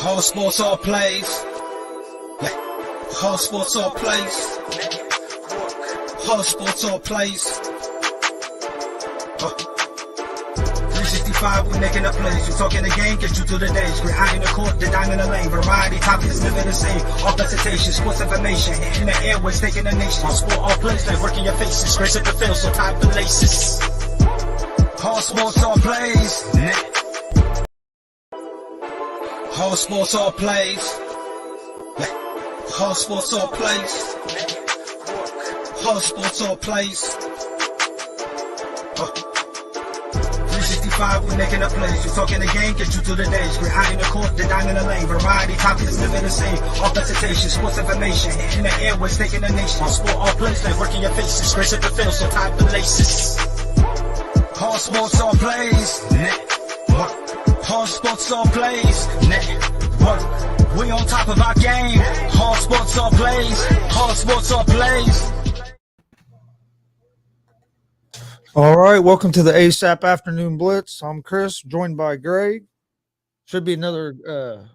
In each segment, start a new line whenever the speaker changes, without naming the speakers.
All sports, all plays. All sports, all plays. All sports, all plays. 365, we're making up plays. We're talking the game, get you to the days. We're high in the court, the dime in the lane. Variety topics, living the same. All presentation, sports information. Hitting the airways, taking the nation. All sport, all plays, like working your faces. Grace at the field, so tie the laces. All sports, all plays. All sports, all plays. All sports, all plays. All sports, all plays. 365, we're making up plays. We're talking the game, get you to the days. We're high in the court, the dime in the lane. Variety topics, living the same. All presentation, sports information. Hitting the airways, taking the nation. All sport, all plays, like working your faces. Grace at the field, so tie the laces. All sports, all plays. All sports, all plays. We on top of our game. All sports, all plays. All sports, all plays.
All right, welcome to the ASAP Afternoon Blitz. I'm Chris, joined by Greg. Should be another. I'm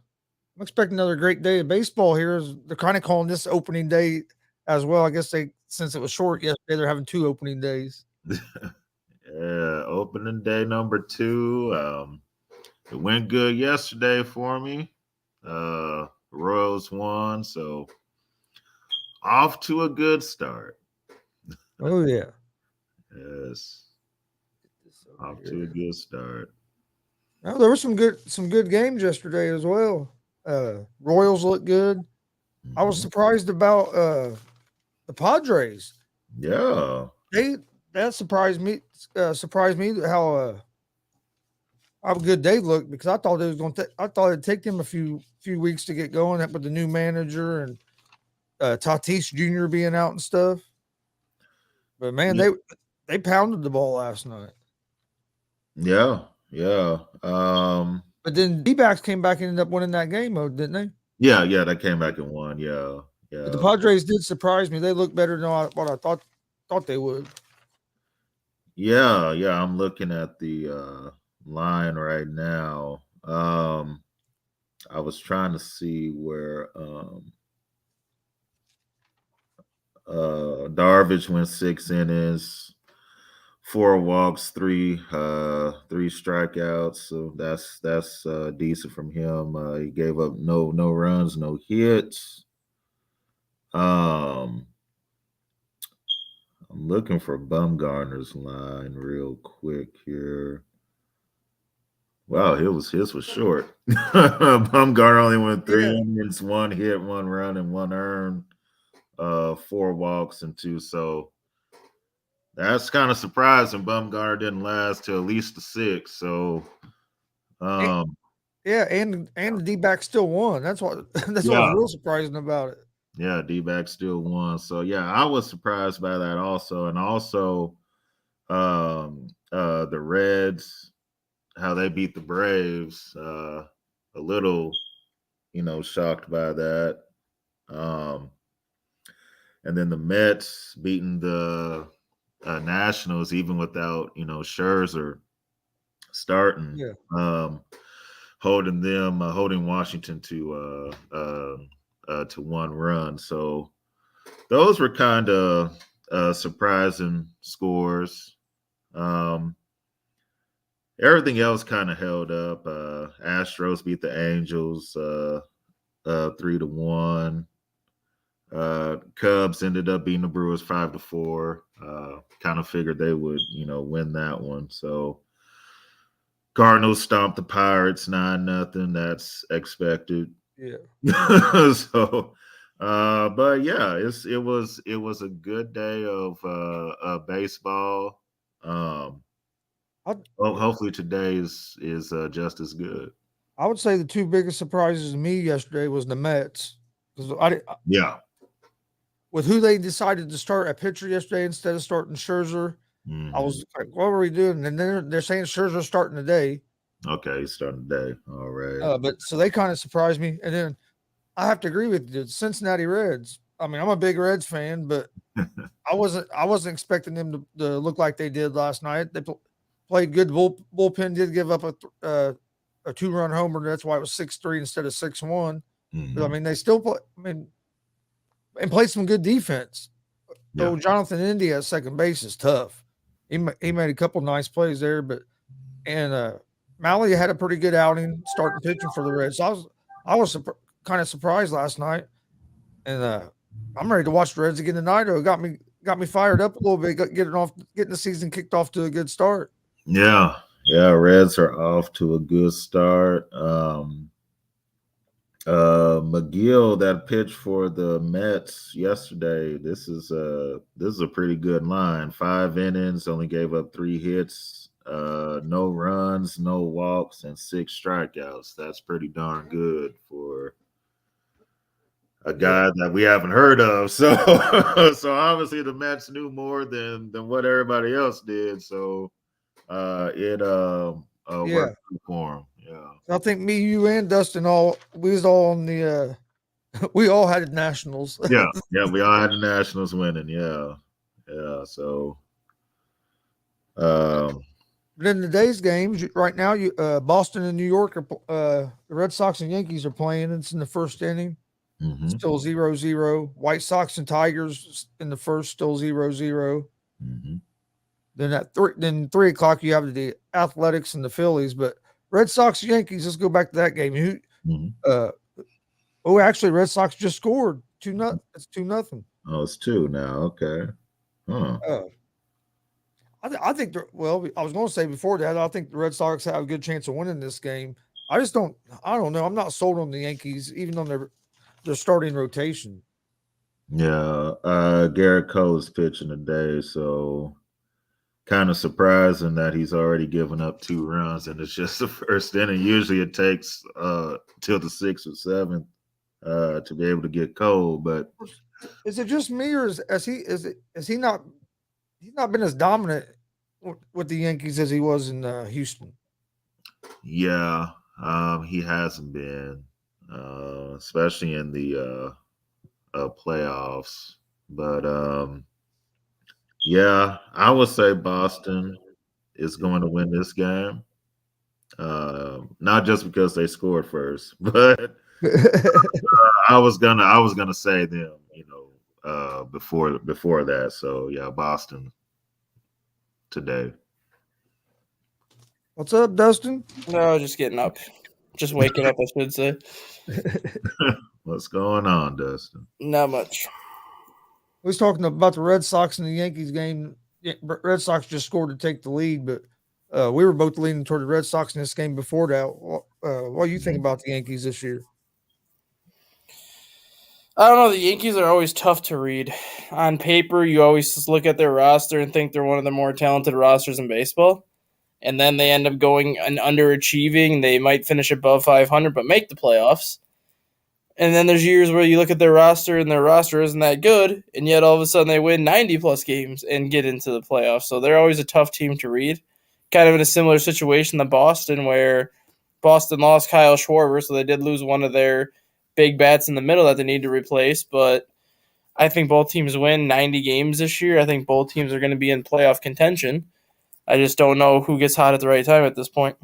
expecting another great day of baseball here. They're kind of calling this opening day as well. I guess since it was short yesterday, they're having two opening days.
Yeah, opening day number 2. It went good yesterday for me. Royals won, so off to a good start.
Oh yeah.
Yes. Off to a good start.
Now, there were some good games yesterday as well. Royals looked good. I was surprised about the Padres.
Yeah.
That surprised me. How good they looked, because I thought it'd take them a few weeks to get going with the new manager and Tatis Jr. being out and stuff. But man, they pounded the ball last night.
Yeah.
But then D-backs came back and ended up winning that game, didn't they?
Yeah, they came back and won. Yeah.
But the Padres did surprise me. They looked better than what I thought they would.
Yeah. I'm looking at the line right now. I was trying to see where Darvish went 6 innings, 4 walks, 3 strikeouts. So that's decent from him. He gave up no runs, no hits. I'm looking for Bumgarner's line real quick here. Wow, his was short. Bumgarner only went 3 innings, 1 hit, 1 run, and 1 earned. 4 walks and 2. So that's kind of surprising. Bumgarner didn't last till at least the 6th. So
and the D-backs still won. That's what was real surprising about it.
Yeah, D-backs still won. So yeah, I was surprised by that also. And also the Reds, how they beat the Braves, a little, shocked by that. And then the Mets beating the Nationals, even without, Scherzer starting, holding Washington to 1 run. So those were kind of surprising scores. Everything else kind of held up. Astros beat the Angels 3-1. Cubs ended up beating the Brewers 5-4. Kind of figured they would, win that one. So Cardinals stomped the Pirates 9-0. That's expected.
Yeah.
So, but yeah, it was a good day of baseball. Hopefully today is just as good.
I would say the 2 biggest surprises to me yesterday was the Mets, because with who they decided to start at pitcher yesterday instead of starting Scherzer. Mm-hmm. I was like, what were we doing? And then they're saying Scherzer's starting today.
Okay, he's starting today. All right.
But so they kind of surprised me. And then I have to agree with you, the Cincinnati Reds. I mean, I'm a big Reds fan, but I wasn't expecting them to look like they did last night. They played good. Bullpen did give up a 2-run homer. That's why it was 6-3 instead of 6-1. But I
Mhm.
mean, they still play. I mean, and played some good defense.
Yeah.
Though Jonathan India at second base is tough. He made a couple nice plays there, but Malley had a pretty good outing starting pitching for the Reds. So I was kind of surprised last night, and I'm ready to watch the Reds again tonight. It got me fired up a little bit, getting the season kicked off to a good start.
Yeah. Yeah. Reds are off to a good start. McGill, that pitch for the Mets yesterday. This is a pretty good line. 5 innings, only gave up 3 hits, no runs, no walks, and 6 strikeouts. That's pretty darn good for a guy that we haven't heard of. So so obviously the Mets knew more than what everybody else did. So it
Yeah,
worked for him. Yeah.
I think me, you, and Dustin we was all on the we all had Nationals.
Yeah, yeah, we all had the Nationals winning. Yeah, yeah. So, um,
But in today's games, right now, Boston and New York are the Red Sox and Yankees are playing. It's in the first inning,
mhm,
still 0-0. White Sox and Tigers in the first, still 0-0.
mhm.
Then at 3 o'clock, you have the Athletics and the Phillies. But Red Sox Yankees, let's go back to that game.
Mhm.
Actually, Red Sox just scored 2-0. It's 2-0.
Oh, it's 2 now. Okay. Huh.
Uh, I think I was going to say before that, I think the Red Sox have a good chance of winning this game. I don't know. I'm not sold on the Yankees, even on their starting rotation.
Yeah. Garrett Cole is pitching today, so kind of surprising that he's already given up 2 runs, and it's just the first inning. Usually, it takes till the 6th or 7th to be able to get Cole, but
Is it just me, or is he not? He's not been as dominant with the Yankees as he was in Houston.
yeah, he hasn't been, especially in the playoffs. But yeah, I would say Boston is going to win this game. Not just because they scored first, but I was gonna say them, before that. So yeah, Boston today.
What's up, Dustin?
No, just getting up. Just waking up, I should say.
What's going on, Dustin?
Not much.
We was talking about the Red Sox and the Yankees game. Red Sox just scored to take the lead, but we were both leaning toward the Red Sox in this game before that. What do you think about the Yankees this year?
I don't know. The Yankees are always tough to read. On paper, you always just look at their roster and think they're one of the more talented rosters in baseball. And then they end up going and underachieving. They might finish above 500, but make the playoffs. And then there's years where you look at their roster and their roster isn't that good, and yet all of a sudden they win 90-plus games and get into the playoffs. So they're always a tough team to read. Kind of in a similar situation to Boston, where Boston lost Kyle Schwarber, so they did lose one of their big bats in the middle that they need to replace. But I think both teams win 90 games this year. I think both teams are going to be in playoff contention. I just don't know who gets hot at the right time at this point.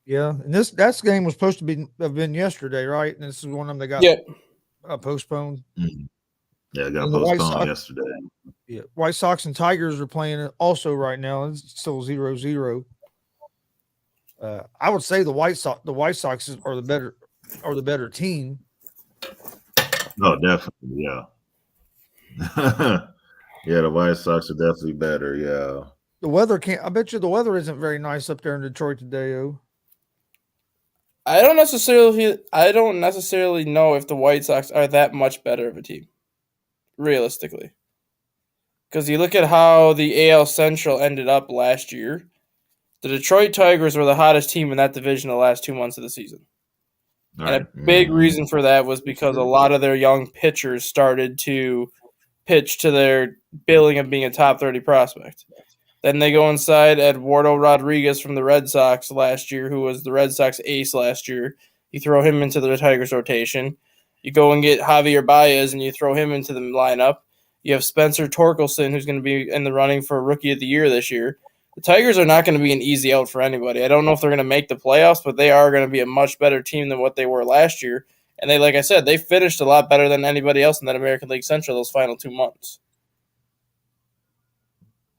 Yeah, and that game was supposed to have been yesterday, right? And this is one of them that got postponed.
Mhm. Yeah, it got
And the White
postponed
Sox-
yesterday.
Yeah, White Sox and Tigers are playing also right now. It's still 0-0. I would say the White Sox are the better team.
Oh, definitely, yeah. Yeah, the White Sox are definitely better. Yeah.
The weather can't. I bet you the weather isn't very nice up there in Detroit today. Oh,
I don't necessarily know if the White Sox are that much better of a team, realistically. Because you look at how the AL Central ended up last year, the Detroit Tigers were the hottest team in that division the last 2 months of the season.
Right.
And a big reason for that was because a lot of their young pitchers started to pitch to their billing of being a top 30 prospect. Then they go inside Eduardo Rodriguez from the Red Sox last year, who was the Red Sox ace last year. You throw him into the Tigers rotation. You go and get Javier Baez and you throw him into the lineup. You have Spencer Torkelson, who's going to be in the running for Rookie of the Year this year. the Tigers are not going to be an easy out for anybody. I don't know if they're going to make the playoffs, but they are going to be a much better team than what they were last year. And they, like I said, they finished a lot better than anybody else in that American League Central those final 2 months.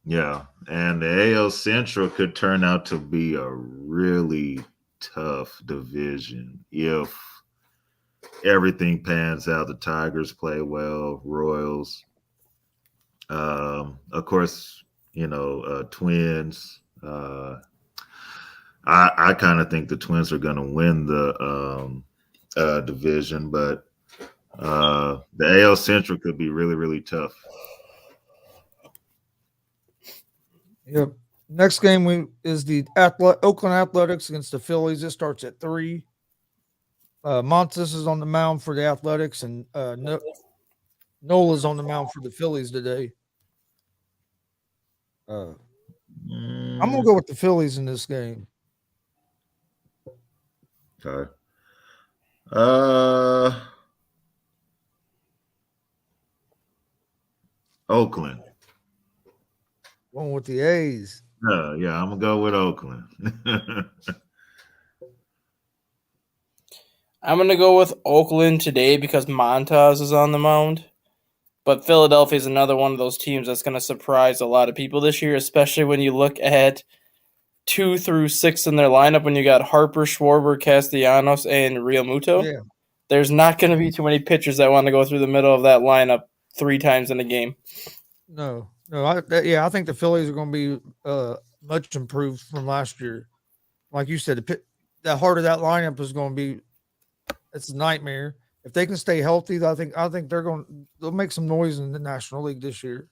Yeah, and the AL Central could turn out to be a really tough division if everything pans out. The Tigers play well, Royals, of course, Twins. I kind of think the Twins are going to win the division, but the AL Central could be really, really tough.
Yep. Next game is the Oakland Athletics against the Phillies. It starts at 3. Montes is on the mound for the Athletics, and Nola's on the mound for the Phillies today. I'm gonna go with the Phillies in this game.
Okay. Oakland.
Going with the A's.
Yeah, I'm gonna go with Oakland.
I'm going to go with Oakland today because Montas is on the mound. But Philadelphia is another one of those teams that's going to surprise a lot of people this year, especially when you look at 2 through 6 in their lineup when you got Harper, Schwarber, Castellanos, and Real Muto.
Yeah.
There's not going to be too many pitchers that want to go through the middle of that lineup 3 times in a game.
No. I think the Phillies are going to be much improved from last year. Like you said, the heart of that lineup is going to be it's a nightmare. If they can stay healthy, I think they'll make some noise in the National League this year.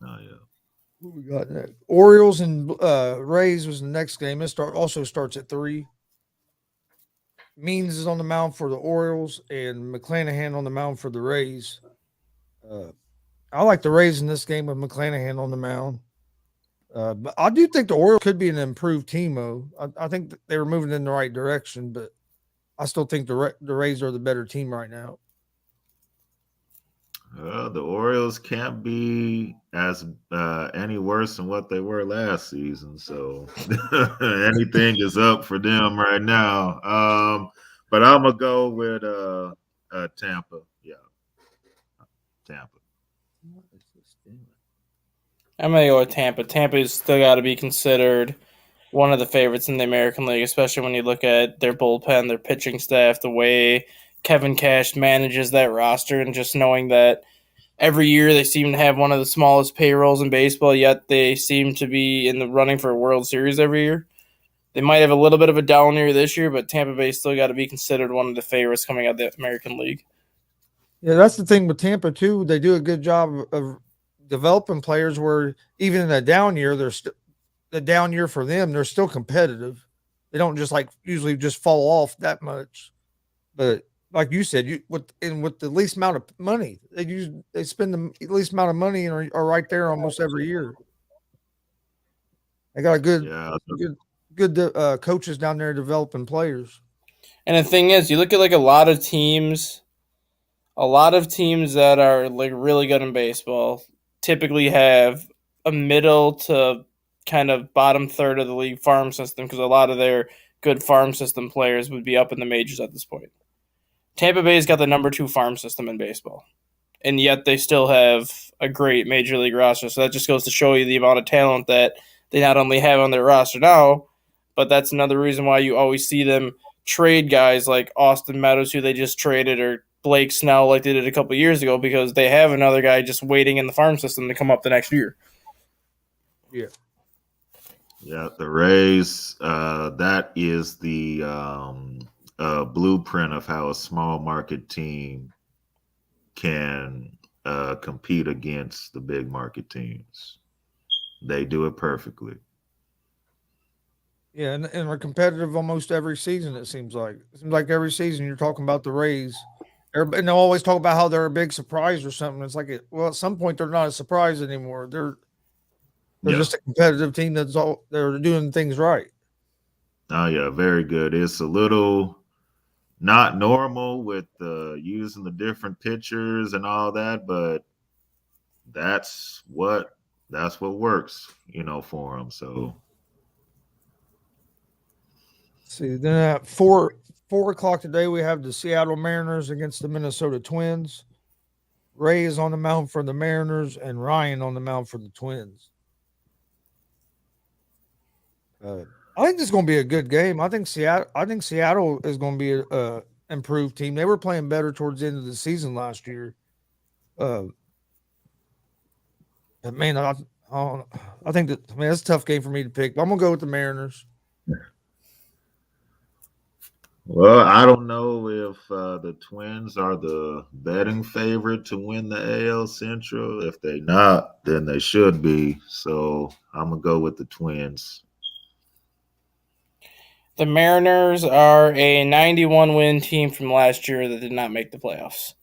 Oh yeah.
What we got next? Orioles and Rays was the next game. It also starts at 3. Means is on the mound for the Orioles and McClanahan on the mound for the Rays. I like the Rays in this game with McClanahan on the mound. But I do think the Orioles could be an improved team, though. I think they were moving in the right direction, but I still think the Rays are the better team right now.
The Orioles can't be as any worse than what they were last season, so anything is up for them right now. But I'm gonna go with Tampa. Yeah, Tampa.
I'm going to go with Tampa. Tampa's still got to be considered one of the favorites in the American League, especially when you look at their bullpen, their pitching staff, the way Kevin Cash manages that roster, and just knowing that every year they seem to have one of the smallest payrolls in baseball, yet they seem to be in the running for a World Series every year. They might have a little bit of a down year this year, but Tampa Bay still got to be considered one of the favorites coming out of the American League.
Yeah, that's the thing with Tampa, too. They do a good job of developing players where even in a down year, the down year for them, they're still competitive. They don't just usually just fall off that much. But like you said, with the least amount of money, they spend the least amount of money and are right there almost every year. They got good coaches down there developing players.
And the thing is, you look at a lot of teams that are really good in baseball typically have a middle to kind of bottom third of the league farm system because a lot of their good farm system players would be up in the majors at this point. Tampa Bay's got the number 2 farm system in baseball, and yet they still have a great major league roster. So that just goes to show you the amount of talent that they not only have on their roster now, but that's another reason why you always see them trade guys like Austin Meadows, who they just traded, or Blake Snell like they did a couple years ago, because they have another guy just waiting in the farm system to come up the next year.
Yeah.
Yeah, the Rays, that is the blueprint of how a small market team can compete against the big market teams. They do it perfectly.
Yeah, and are competitive almost every season, it seems like. It seems like every season you're talking about the Rays. And they'll always talk about how they're a big surprise or something. It's like, at some point they're not a surprise anymore. They're just a competitive team they're doing things right.
Oh yeah, very good. It's a little not normal with using the different pitchers and all that, but that's what that's what works, for him. So
See, then at 4 o'clock today, we have the Seattle Mariners against the Minnesota Twins. Ray is on the mound for the Mariners, and Ryan on the mound for the Twins. I think this is going to be a good game. I think Seattle is going to be a improved team. They were playing better towards the end of the season last year. Man, I think that's a tough game for me to pick. But I'm gonna go with the Mariners.
well, I don't know if the Twins are the betting favorite to win the AL Central. If they're not, then they should be. So I'm gonna go with the Twins.
The Mariners are a 91 win team from last year that did not make the playoffs.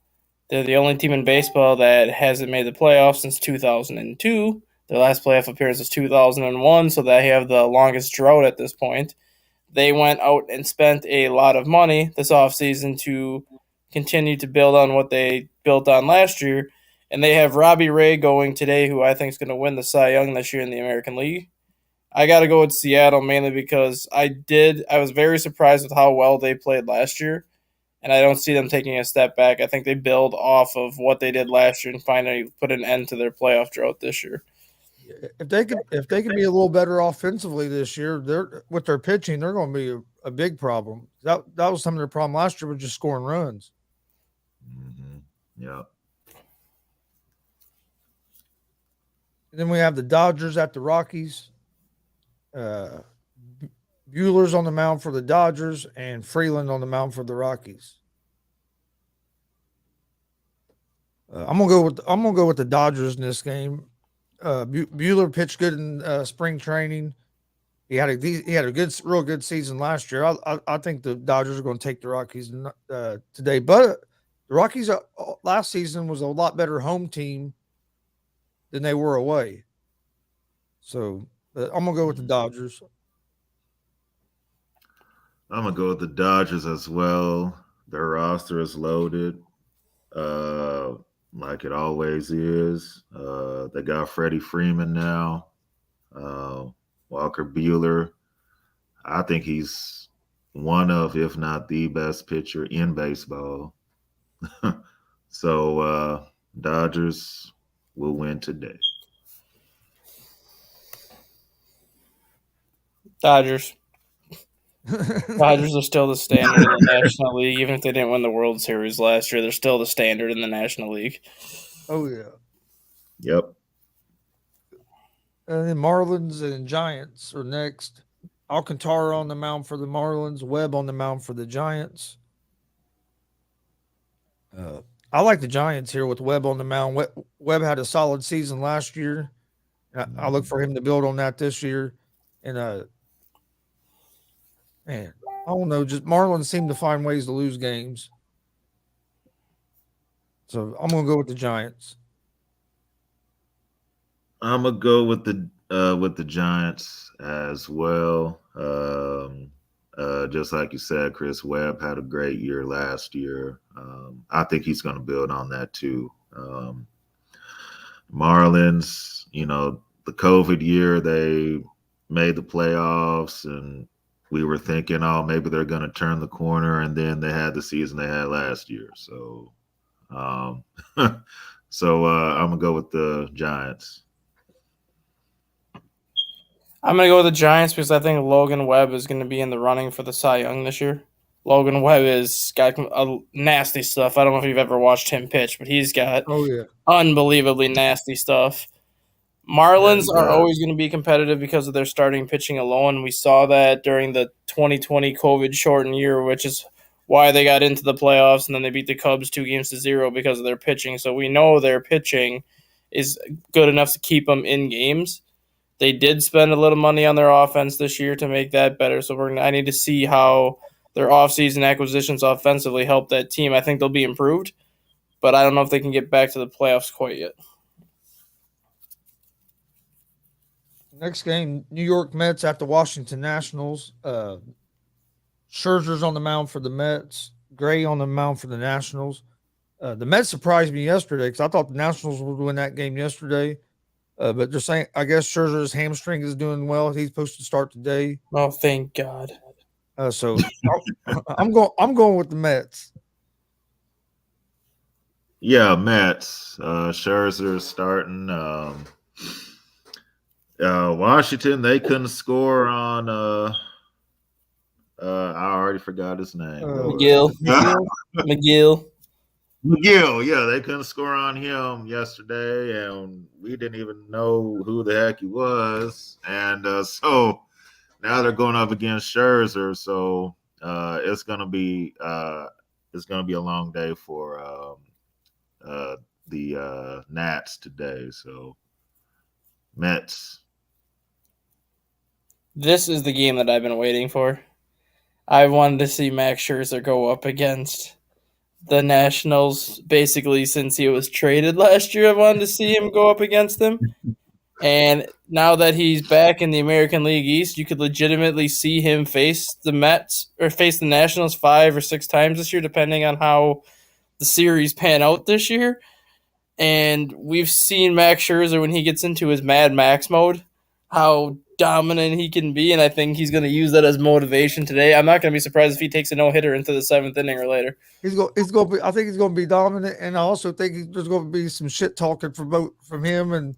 They're the only team in baseball that hasn't made the playoffs since 2002. Their last playoff appearance was 2001, so they have the longest drought at this point. They went out and spent a lot of money this offseason to continue to build on what they built on last year. And they have Robbie Ray going today, who I think is going to win the Cy Young this year in the American League. I got to go with Seattle mainly because I was very surprised with how well they played last year, and I don't see them taking a step back. I think they build off of what they did last year and finally put an end to their playoff drought this year.
If they can be a little better offensively this year, with their pitching, they're going to be a big problem. That was some of their problem last year, was just scoring runs.
Mm-hmm. Yeah.
And then we have the Dodgers at the Rockies. Bueller's on the mound for the Dodgers and Freeland on the mound for the Rockies. I'm gonna go with the Dodgers in this game. Bueller pitched good in spring training. He had a real good season last year. I think the Dodgers are going to take the Rockies today, but the Rockies last season was a lot better home team than they were away. So I'm gonna go with the Dodgers.
I'm gonna go with the Dodgers as well. Their roster is loaded, like it always is. They got Freddie Freeman now, Walker Buehler. I think he's one of, if not the best pitcher in baseball. So Dodgers will win today.
Dodgers. Dodgers are still the standard in the National League. Even if they didn't win the World Series last year, they're still the standard in the National League.
Oh, yeah.
Yep.
And then Marlins and Giants are next. Alcantara on the mound for the Marlins. Webb on the mound for the Giants. I like the Giants here with Webb on the mound. Webb had a solid season last year. I look for him to build on that this year. And man, I don't know. Just Marlins seem to find ways to lose games. So I'm gonna go with the Giants.
I'm gonna go with the Giants as well. Just like you said, Chris Webb had a great year last year. I think he's going to build on that too. Marlins, the COVID year, they made the playoffs, and we were thinking, oh, maybe they're going to turn the corner, and then they had the season they had last year. So, I'm gonna go with the Giants.
I'm going to go with the Giants because I think Logan Webb is going to be in the running for the Cy Young this year. Logan Webb has got nasty stuff. I don't know if you've ever watched him pitch, but he's got unbelievably nasty stuff. Marlins are always going to be competitive because of their starting pitching alone. We saw that during the 2020 COVID-shortened year, which is why they got into the playoffs, and then they beat the Cubs 2-0 because of their pitching. So we know their pitching is good enough to keep them in games. They did spend a little money on their offense this year to make that better. So I need to see how their offseason acquisitions offensively help that team. I think they'll be improved, but I don't know if they can get back to the playoffs quite yet.
Next game, New York Mets at the Washington Nationals. Scherzer's on the mound for the Mets. Gray on the mound for the Nationals. The Mets surprised me yesterday because I thought the Nationals would win that game yesterday. But they're saying, I guess Scherzer's hamstring is doing well. He's supposed to start today.
Oh, thank God.
So I'm going with the Mets.
Yeah, Mets. Scherzer starting. Washington, they couldn't score on. I already forgot his name.
McGill.
McGill, yeah, they couldn't score on him yesterday, and we didn't even know who the heck he was. And so now they're going up against Scherzer, so it's gonna be a long day for the Nats today. So Mets.
This is the game that I've been waiting for. I wanted to see Max Scherzer go up against the Nationals basically since he was traded last year. I wanted to see him go up against them. And now that he's back in the American League East, you could legitimately see him face the Mets or face the Nationals 5 or 6 times this year, depending on how the series pan out this year. And we've seen Max Scherzer when he gets into his Mad Max mode, how dominant he can be, and I think he's going to use that as motivation today. I'm not going to be surprised if he takes a no-hitter into the 7th inning or later.
He's going to be. I think he's going to be dominant, and I also think there's going to be some shit talking from him and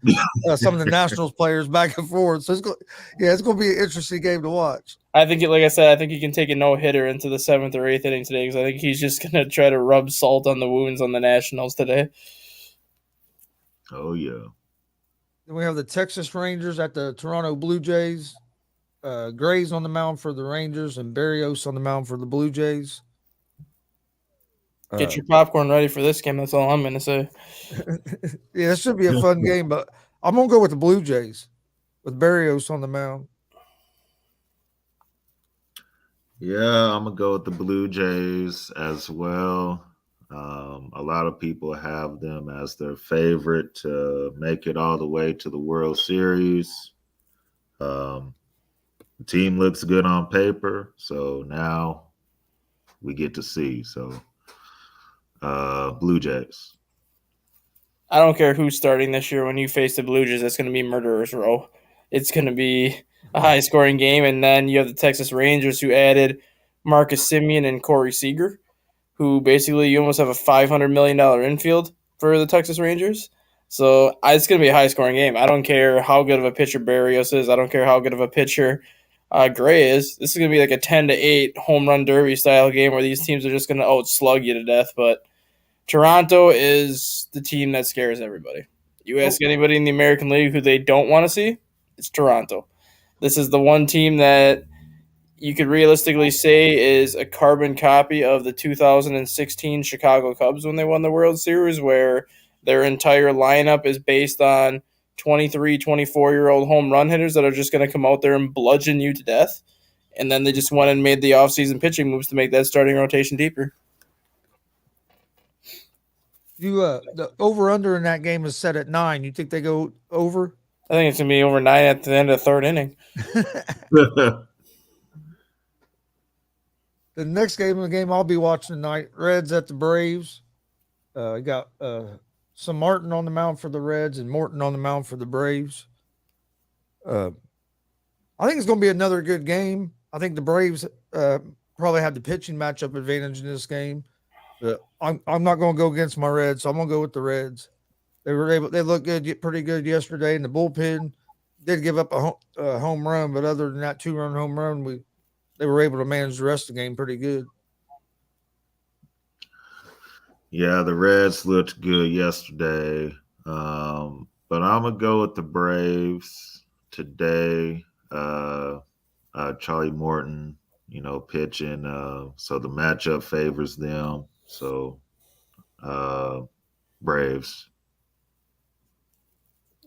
some of the Nationals players back and forth. So it's going to be an interesting game to watch.
I think, like I said, I think he can take a no-hitter into the 7th or 8th inning today because I think he's just going to try to rub salt on the wounds on the Nationals today.
Oh, yeah.
Then we have the Texas Rangers at the Toronto Blue Jays. Gray's on the mound for the Rangers and Barrios on the mound for the Blue Jays.
Get your popcorn ready for this game. That's all I'm going to say.
Yeah, this should be a fun game, but I'm going to go with the Blue Jays with Barrios on the mound.
Yeah, I'm going to go with the Blue Jays as well. A lot of people have them as their favorite to make it all the way to the World Series. The team looks good on paper, so now we get to see. So, Blue Jays.
I don't care who's starting this year. When you face the Blue Jays, it's going to be murderer's row. It's going to be a high-scoring game, and then you have the Texas Rangers who added Marcus Semien and Corey Seager, who basically you almost have a $500 million infield for the Texas Rangers. So it's going to be a high-scoring game. I don't care how good of a pitcher Barrios is. I don't care how good of a pitcher Gray is. This is going to be like a 10-8 home run derby style game where these teams are just going to outslug you to death. But Toronto is the team that scares everybody. You ask anybody in the American League who they don't want to see, it's Toronto. This is the one team that you could realistically say is a carbon copy of the 2016 Chicago Cubs when they won the World Series, where their entire lineup is based on 23, 24-year-old home run hitters that are just going to come out there and bludgeon you to death. And then they just went and made the offseason pitching moves to make that starting rotation deeper.
The over-under in that game is set at 9. You think they go over?
I think it's going to be over 9 at the end of the 3rd inning.
The next game I'll be watching tonight, Reds at the Braves. Got some Martin on the mound for the Reds and Morton on the mound for the Braves. I think it's going to be another good game. I think the Braves probably have the pitching matchup advantage in this game. But I'm not going to go against my Reds, so I'm going to go with the Reds. They looked good, pretty good yesterday, and the bullpen did give up a home run, but other than that 2-run home run, they were able to manage the rest of the game pretty good.
Yeah, the Reds looked good yesterday. But I'm going to go with the Braves today. Charlie Morton, pitching. So the matchup favors them. So Braves.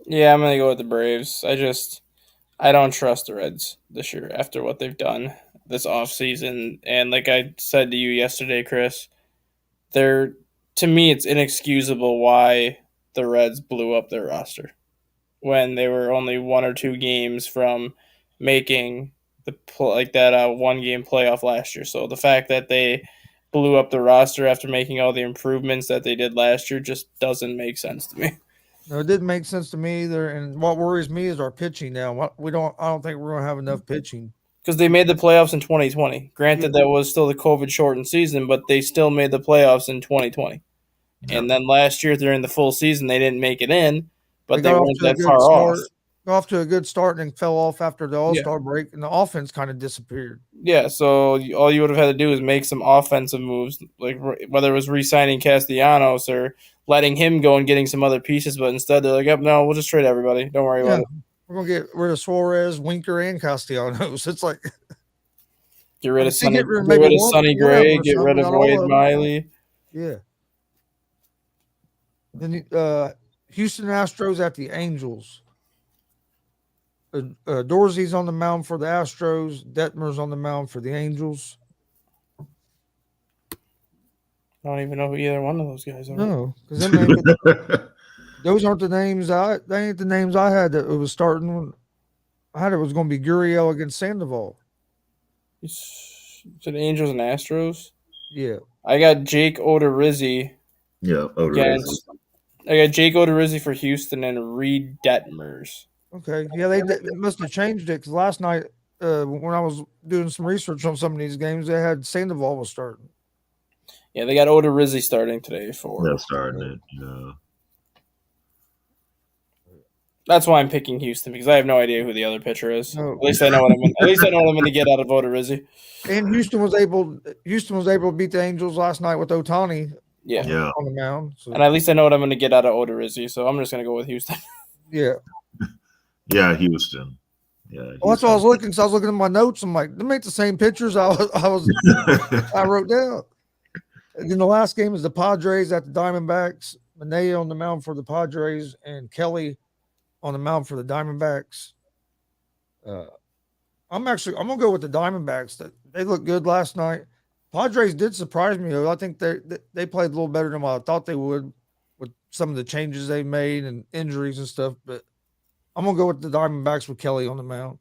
Yeah, I'm going to go with the Braves. I don't trust the Reds this year after what they've done this offseason. And like I said to you yesterday, Chris, to me, it's inexcusable why the Reds blew up their roster when they were only 1 or 2 games from making that 1-game playoff last year. So the fact that they blew up the roster after making all the improvements that they did last year just doesn't make sense to me.
No, it didn't make sense to me either. And what worries me is our pitching now. I don't think we're gonna have enough pitching.
Because they made the playoffs in 2020. Granted,
Yeah.
that was still the COVID shortened season, but they still made the playoffs in 2020. And then last year during the full season, they didn't make it in, but they
got off
weren't
to a
that
good
far off.
start. Got off to a good start and then fell off after the All-Star break, and the offense kind of disappeared.
Yeah, so all you would have had to do is make some offensive moves, like whether it was re-signing Castellanos or letting him go and getting some other pieces. But instead, they're like, "Yep, no, we'll just trade everybody. Don't worry about it.
We're gonna get rid of Suarez, Winker, and Castellanos." It's like
Get rid
I
of
think
Sonny,
get rid of
get
maybe
rid of
one-
Sonny
one of them
Gray,
or
get rid
something,
of
not all
Wade
of them.
Miley.
yeah. Then Houston Astros at the Angels. Dorsey's on the mound for the Astros. Detmer's on the mound for the Angels.
I don't even know who either one of those guys are.
No, because those aren't the names. They ain't the names I had that it was starting when I had it was going to be Gurriel against Sandoval.
Is it Angels and Astros?
Yeah.
I got Jake Odorizzi.
Yeah.
Against, I got Jake Odorizzi for Houston and Reed Detmers.
Okay. Yeah, they must have changed it because last night when I was doing some research on some of these games, they had Sandoval was starting.
Yeah, they got Odorizzi starting today for.
They're starting it. Yeah.
That's why I'm picking Houston because I have no idea who the other pitcher is.
No.
At least I know what I'm. At least I know what I'm going to get out of Odorizzi.
And Houston was able to beat the Angels last night with Ohtani.
Yeah.
On the mound. So.
And at least I know what I'm going to get out of Odorizzi, so I'm just going to go with Houston.
Yeah.
Yeah, Houston. Yeah.
Well, that's what I was looking. So I was looking at my notes. I'm like, they make the same pictures I wrote down. And then the last game is the Padres at the Diamondbacks. Manaea on the mound for the Padres and Kelly on the mound for the Diamondbacks. I'm gonna go with the Diamondbacks. That they looked good last night. Padres did surprise me. I think they played a little better than what I thought they would with some of the changes they made and injuries and stuff. But I'm gonna go with the Diamondbacks with Kelly on the mound.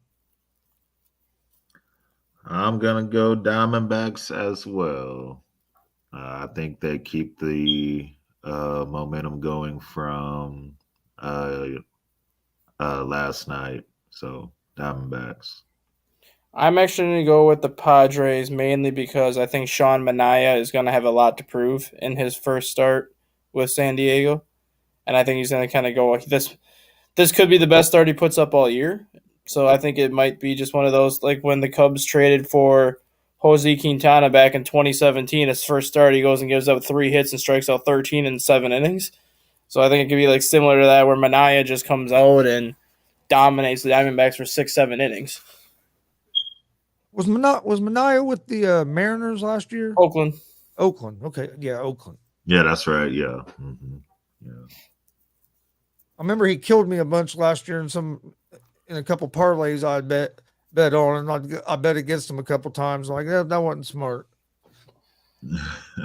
I'm gonna go Diamondbacks as well. I think they keep the momentum going from last night. So Diamondbacks.
I'm actually going to go with the Padres mainly because I think Sean Manaea is going to have a lot to prove in his first start with San Diego. And I think he's going to kind of go, this could be the best start he puts up all year. So I think it might be just one of those, like when the Cubs traded for Jose Quintana back in 2017, his first start, he goes and gives up 3 hits and strikes out 13 in 7 innings. So I think it could be like similar to that where Manaea just comes out and dominates the Diamondbacks for 6-7 innings.
Was Manaea with the Mariners last year?
Oakland.
Okay. Yeah, Oakland.
Yeah, that's right. Yeah. Mm-hmm. Yeah.
I remember he killed me a bunch last year in a couple parlays I bet on, and I bet against him a couple times. Like that wasn't smart.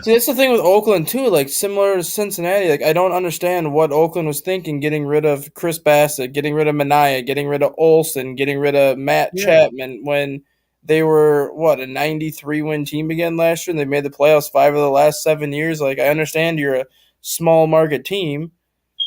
See, that's the thing with Oakland too. Like similar to Cincinnati, like I don't understand what Oakland was thinking, getting rid of Chris Bassett, getting rid of Manaea, getting rid of Olsen, getting rid of Matt Chapman when they were a 93-win team again last year, and they made the playoffs 5 of the last 7 years. Like I understand you're a small market team,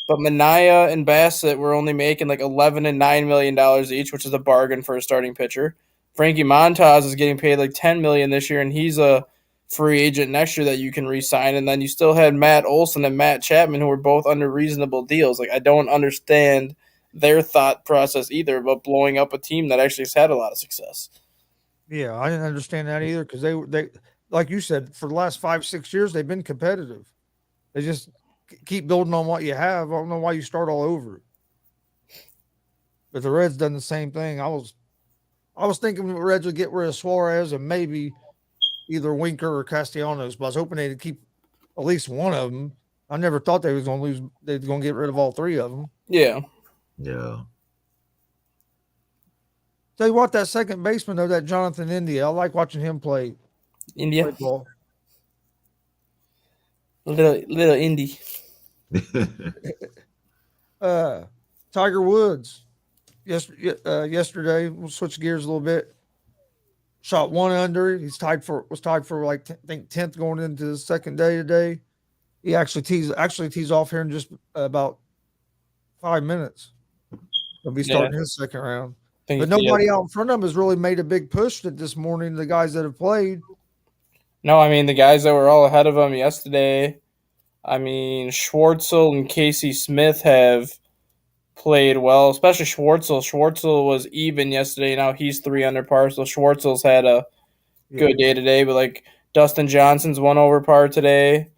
but Manaea and Bassett were only making like $11 and $9 million each, which is a bargain for a starting pitcher. Frankie Montas is getting paid like $10 million this year, and he's a free agent next year that you can re-sign. And then you still had Matt Olson and Matt Chapman, who were both under reasonable deals. Like I don't understand their thought process either about blowing up a team that actually has had a lot of success.
Yeah, I didn't understand that either because they like you said, for the last 5-6 years they've been competitive. They just keep building on what you have. I don't know why you start all over. But the Reds done the same thing. I was thinking the Reds would get rid of Suarez and maybe either Winker or Castellanos, but I was hoping they'd keep at least one of them. I never thought they was going to lose. They were going to get rid of all 3 of them.
Yeah.
Yeah.
Tell you what, that second baseman though, that Jonathan India, I like watching him play.
India.
Play ball.
Little Indy.
Tiger Woods. Yesterday, we'll switch gears a little bit. Shot 1 under. Was tied for like I think 10th going into the second day today. He actually tees off here in just about 5 minutes. He'll be starting his second round. But nobody out in front of him has really made a big push this morning, the guys that have played.
No, I mean, the guys that were all ahead of him yesterday, I mean, Schwartzel and Casey Smith have played well, especially Schwartzel. Schwartzel was even yesterday. Now he's 3 under par, so Schwartzel's had a good day today. But, like, Dustin Johnson's 1 over par today.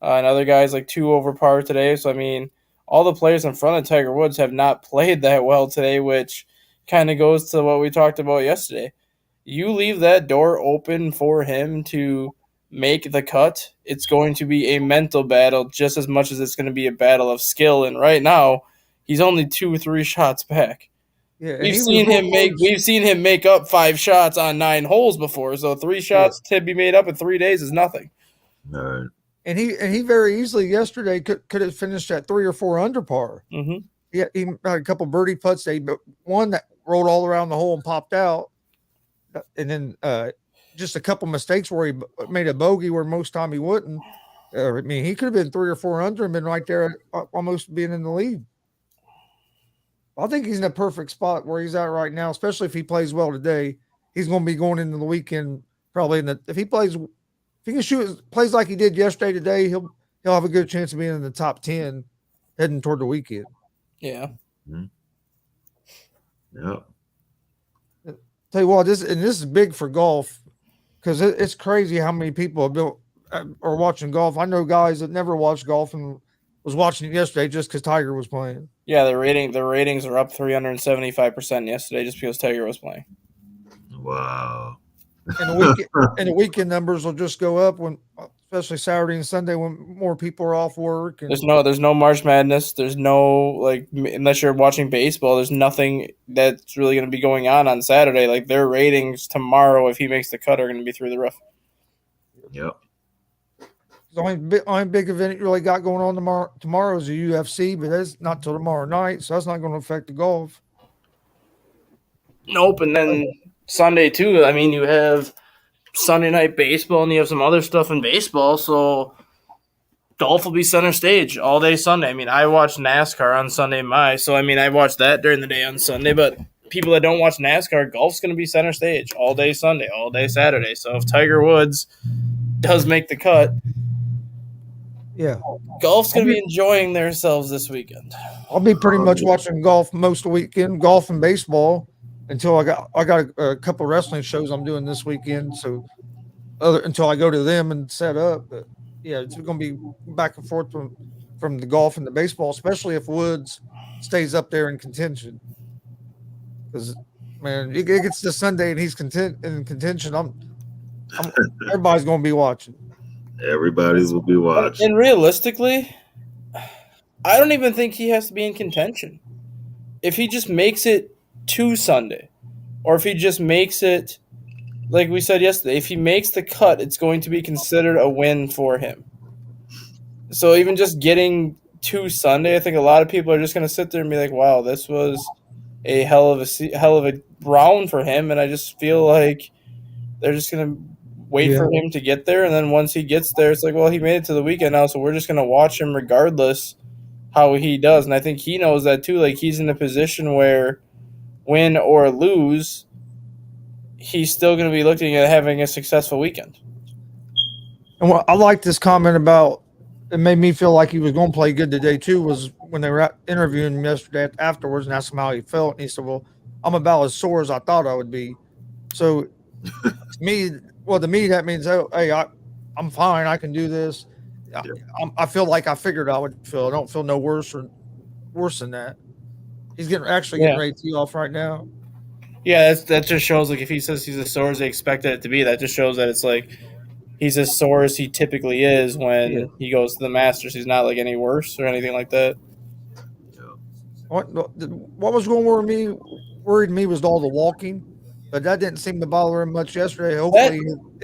And other guys, like, 2 over par today. So, I mean, all the players in front of Tiger Woods have not played that well today, which kind of goes to what we talked about yesterday. You leave that door open for him to make the cut, it's going to be a mental battle just as much as it's going to be a battle of skill. And right now, he's only 2 or 3 shots back.
Yeah,
we've seen him make up 5 shots on 9 holes before. So 3 shots to be made up in 3 days is nothing.
All right.
And he very easily yesterday could have finished at 3 or 4 under par.
Mm-hmm.
Yeah, he had a couple birdie putts. But one that rolled all around the hole and popped out, and then just a couple mistakes where he made a bogey where most time he wouldn't. I mean, he could have been 3 or 4 under and been right there, almost being in the lead. I think he's in a perfect spot where he's at right now, especially if he plays well today. He's going to be going into the weekend probably if he plays plays like he did yesterday today, he'll have a good chance of being in the top 10 heading toward the weekend.
Yeah.
Mm-hmm. Yeah.
Tell you what, this is big for golf because it's crazy how many people are watching golf. I know guys that never watched golf and was watching it yesterday just because Tiger was playing.
Yeah, the ratings are up 375% yesterday just because Tiger was playing.
Wow.
And the weekend numbers will just go up especially Saturday and Sunday when more people are off work. And
there's no March Madness. There's no unless you're watching baseball. There's nothing that's really going to be going on Saturday. Like their ratings tomorrow, if he makes the cut, are going to be through the roof.
Yep.
The only big event you really got going on tomorrow is the UFC, but that's not till tomorrow night, so that's not going to affect the golf.
Nope, and then Sunday too. I mean, you have Sunday night baseball and you have some other stuff in baseball, so golf will be center stage all day Sunday. I mean, I watch NASCAR on Sunday, so I mean, I watch that during the day on Sunday, but people that don't watch NASCAR, golf's going to be center stage all day Sunday, all day Saturday. So if Tiger Woods does make the cut, golf's going to be enjoying themselves this weekend.
I'll be pretty much watching golf most of the weekend, golf and baseball, until I got a couple of wrestling shows I'm doing this weekend. So until I go to them and set up, but yeah, it's going to be back and forth from the golf and the baseball, especially if Woods stays up there in contention. Because man, it gets to Sunday and he's in contention. Everybody's going to be watching.
Everybody's will be watching.
And realistically, I don't even think he has to be in contention. If he just makes it to Sunday, or if he just makes it, like we said yesterday, if he makes the cut, it's going to be considered a win for him. So even just getting to Sunday, I think a lot of people are just going to sit there and be like, wow, this was a hell of a round for him, and I just feel like they're just going to wait for him to get there, and then once he gets there, it's like, well, he made it to the weekend now, so we're just going to watch him regardless how he does. And I think he knows that too. Like, he's in a position where win or lose, he's still going to be looking at having a successful weekend.
And what I like this comment about, it made me feel like he was going to play good today too, was when they were interviewing him yesterday afterwards and asked him how he felt. And he said, well, I'm about as sore as I thought I would be. So to me, that means, oh, hey, I'm fine. I can do this. I feel like I figured I would feel. I don't feel no worse than that. He's getting ready to tee off right now.
Yeah, that just shows, like, if he says he's as sore as they expected it to be, that just shows that it's like he's as sore as he typically is when he goes to the Masters. He's not like any worse or anything like that.
What was going to worried me was all the walking, but that didn't seem to bother him much yesterday. Hopefully,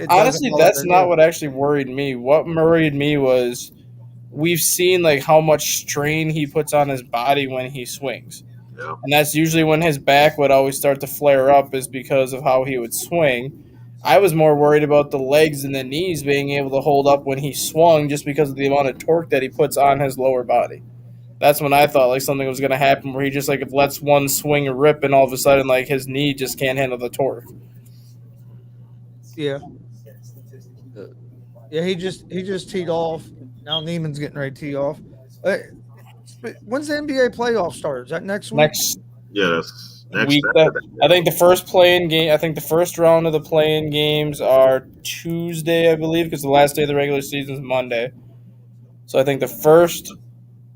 honestly, that's not what actually worried me. What worried me was we've seen like how much strain he puts on his body when he swings.
Yeah.
And that's usually when his back would always start to flare up, is because of how he would swing. I was more worried about the legs and the knees being able to hold up when he swung, just because of the amount of torque that he puts on his lower body. That's when I thought like something was going to happen where he just like lets one swing rip and all of a sudden like his knee just can't handle the torque.
Yeah. Yeah, he just teed off. Now Neiman's getting ready to tee off. When's the NBA playoff start? Is that next week?
Next
Yeah, that's next
week,
Saturday.
I think the first play-in game. I think the first round of the play-in games are Tuesday, I believe, because the last day of the regular season is Monday. So I think the first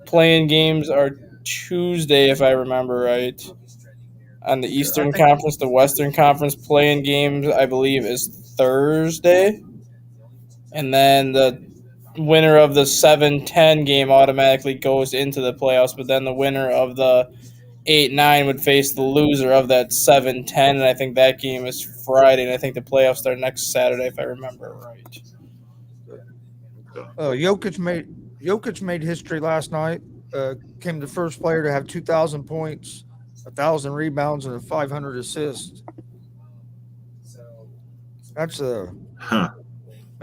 play-in games are Tuesday, if I remember right. On the Eastern Conference, the Western Conference play-in games, I believe, is Thursday, and then the winner of the 7-10 game automatically goes into the playoffs. But then the winner of the 8-9 would face the loser of that 7-10, and I think that game is Friday, and I think the playoffs start next Saturday, if I remember right.
Jokic made history last night. Became the first player to have 2,000 points, 1,000 rebounds, and 500 assists. That's
Huh.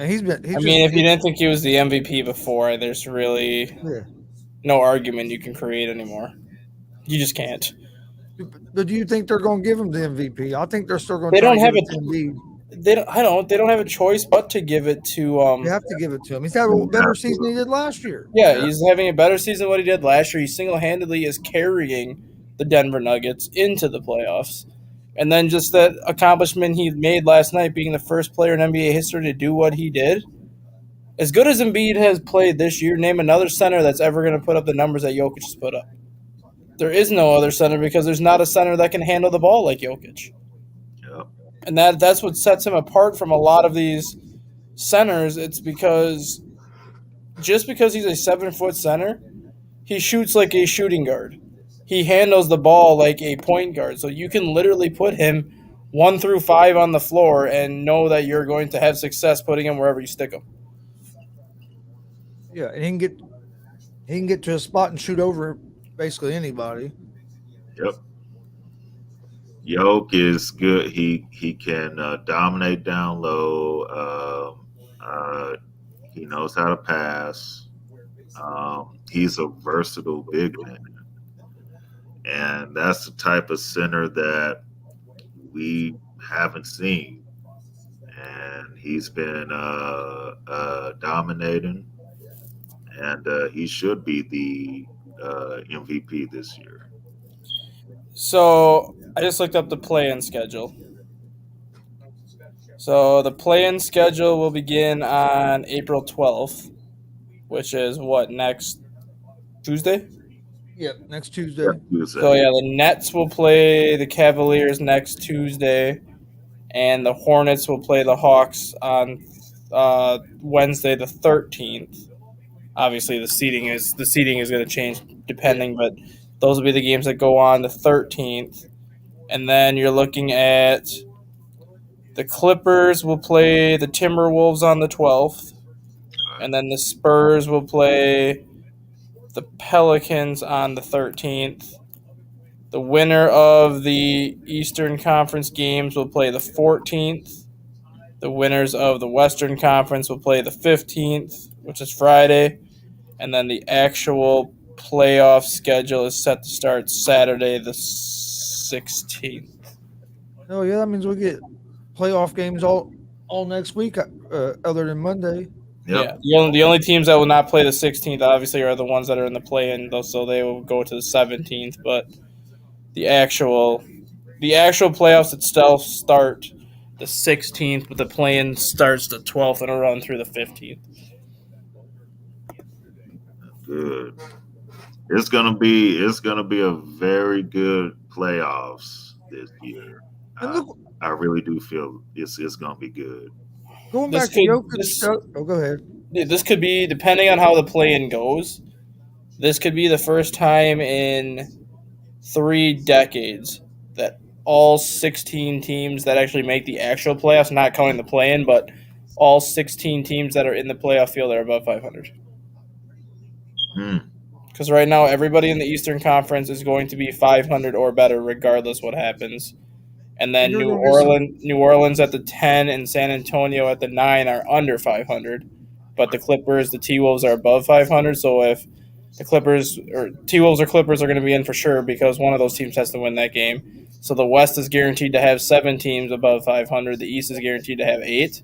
man. He's been.
I mean, if you didn't think he was the MVP before, there's really no argument you can create anymore. You just can't.
But do you think they're going to give him the MVP? I think they're still going to.
They don't have
it to Embiid.
They don't have a choice but to give it to.
You have to give it to him. He's had a better season he did last year.
Yeah, he's having a better season than what he did last year. He single-handedly is carrying the Denver Nuggets into the playoffs. And then just that accomplishment he made last night, being the first player in NBA history to do what he did. As good as Embiid has played this year, name another center that's ever going to put up the numbers that Jokic has put up. There is no other center because there's not a center that can handle the ball like Jokic.
Yeah.
And that's what sets him apart from a lot of these centers. It's because just because he's a 7-foot center, he shoots like a shooting guard. He handles the ball like a point guard. So you can literally put him 1 through 5 on the floor and know that you're going to have success putting him wherever you stick him.
Yeah, and he can get to a spot and shoot over basically anybody.
Yep. Yoke is good. He can dominate down low. He knows how to pass. He's a versatile big man, and that's the type of center that we haven't seen. And he's been dominating, and he should be the MVP this year.
So I just looked up the play-in schedule. So the play-in schedule will begin on April 12th, which is what, next Tuesday?
Yeah, next Tuesday.
So yeah, the Nets will play the Cavaliers next Tuesday, and the Hornets will play the Hawks on Wednesday the 13th. Obviously, the seating is going to change depending, but those will be the games that go on the 13th. And then you're looking at the Clippers will play the Timberwolves on the 12th. And then the Spurs will play the Pelicans on the 13th. The winner of the Eastern Conference games will play the 14th. The winners of the Western Conference will play the 15th, which is Friday. And then the actual playoff schedule is set to start Saturday the 16th.
Oh, yeah, that means we get playoff games all next week other than Monday.
Yep.
Yeah, the only teams that will not play the 16th, obviously, are the ones that are in the play-in, so they will go to the 17th. But the actual playoffs itself start the 16th, but the play-in starts the 12th and will run through the 15th.
Good. It's gonna be a very good playoffs this year. I really do feel it's gonna be good.
Going back to Jokic. Go ahead.
This could be, depending on how the play-in goes, this could be the first time in 3 decades that all 16 teams that actually make the actual playoffs, not counting the play-in, but all 16 teams that are in the playoff field are above 500. Because right now, everybody in the Eastern Conference is going to be 500 or better, regardless what happens. And then New Orleans at the 10 and San Antonio at the 9 are under 500. But the Clippers, the T-Wolves are above 500. So if The Clippers or T-Wolves or Clippers are going to be in for sure because one of those teams has to win that game. So the West is guaranteed to have 7 teams above 500. The East is guaranteed to have 8.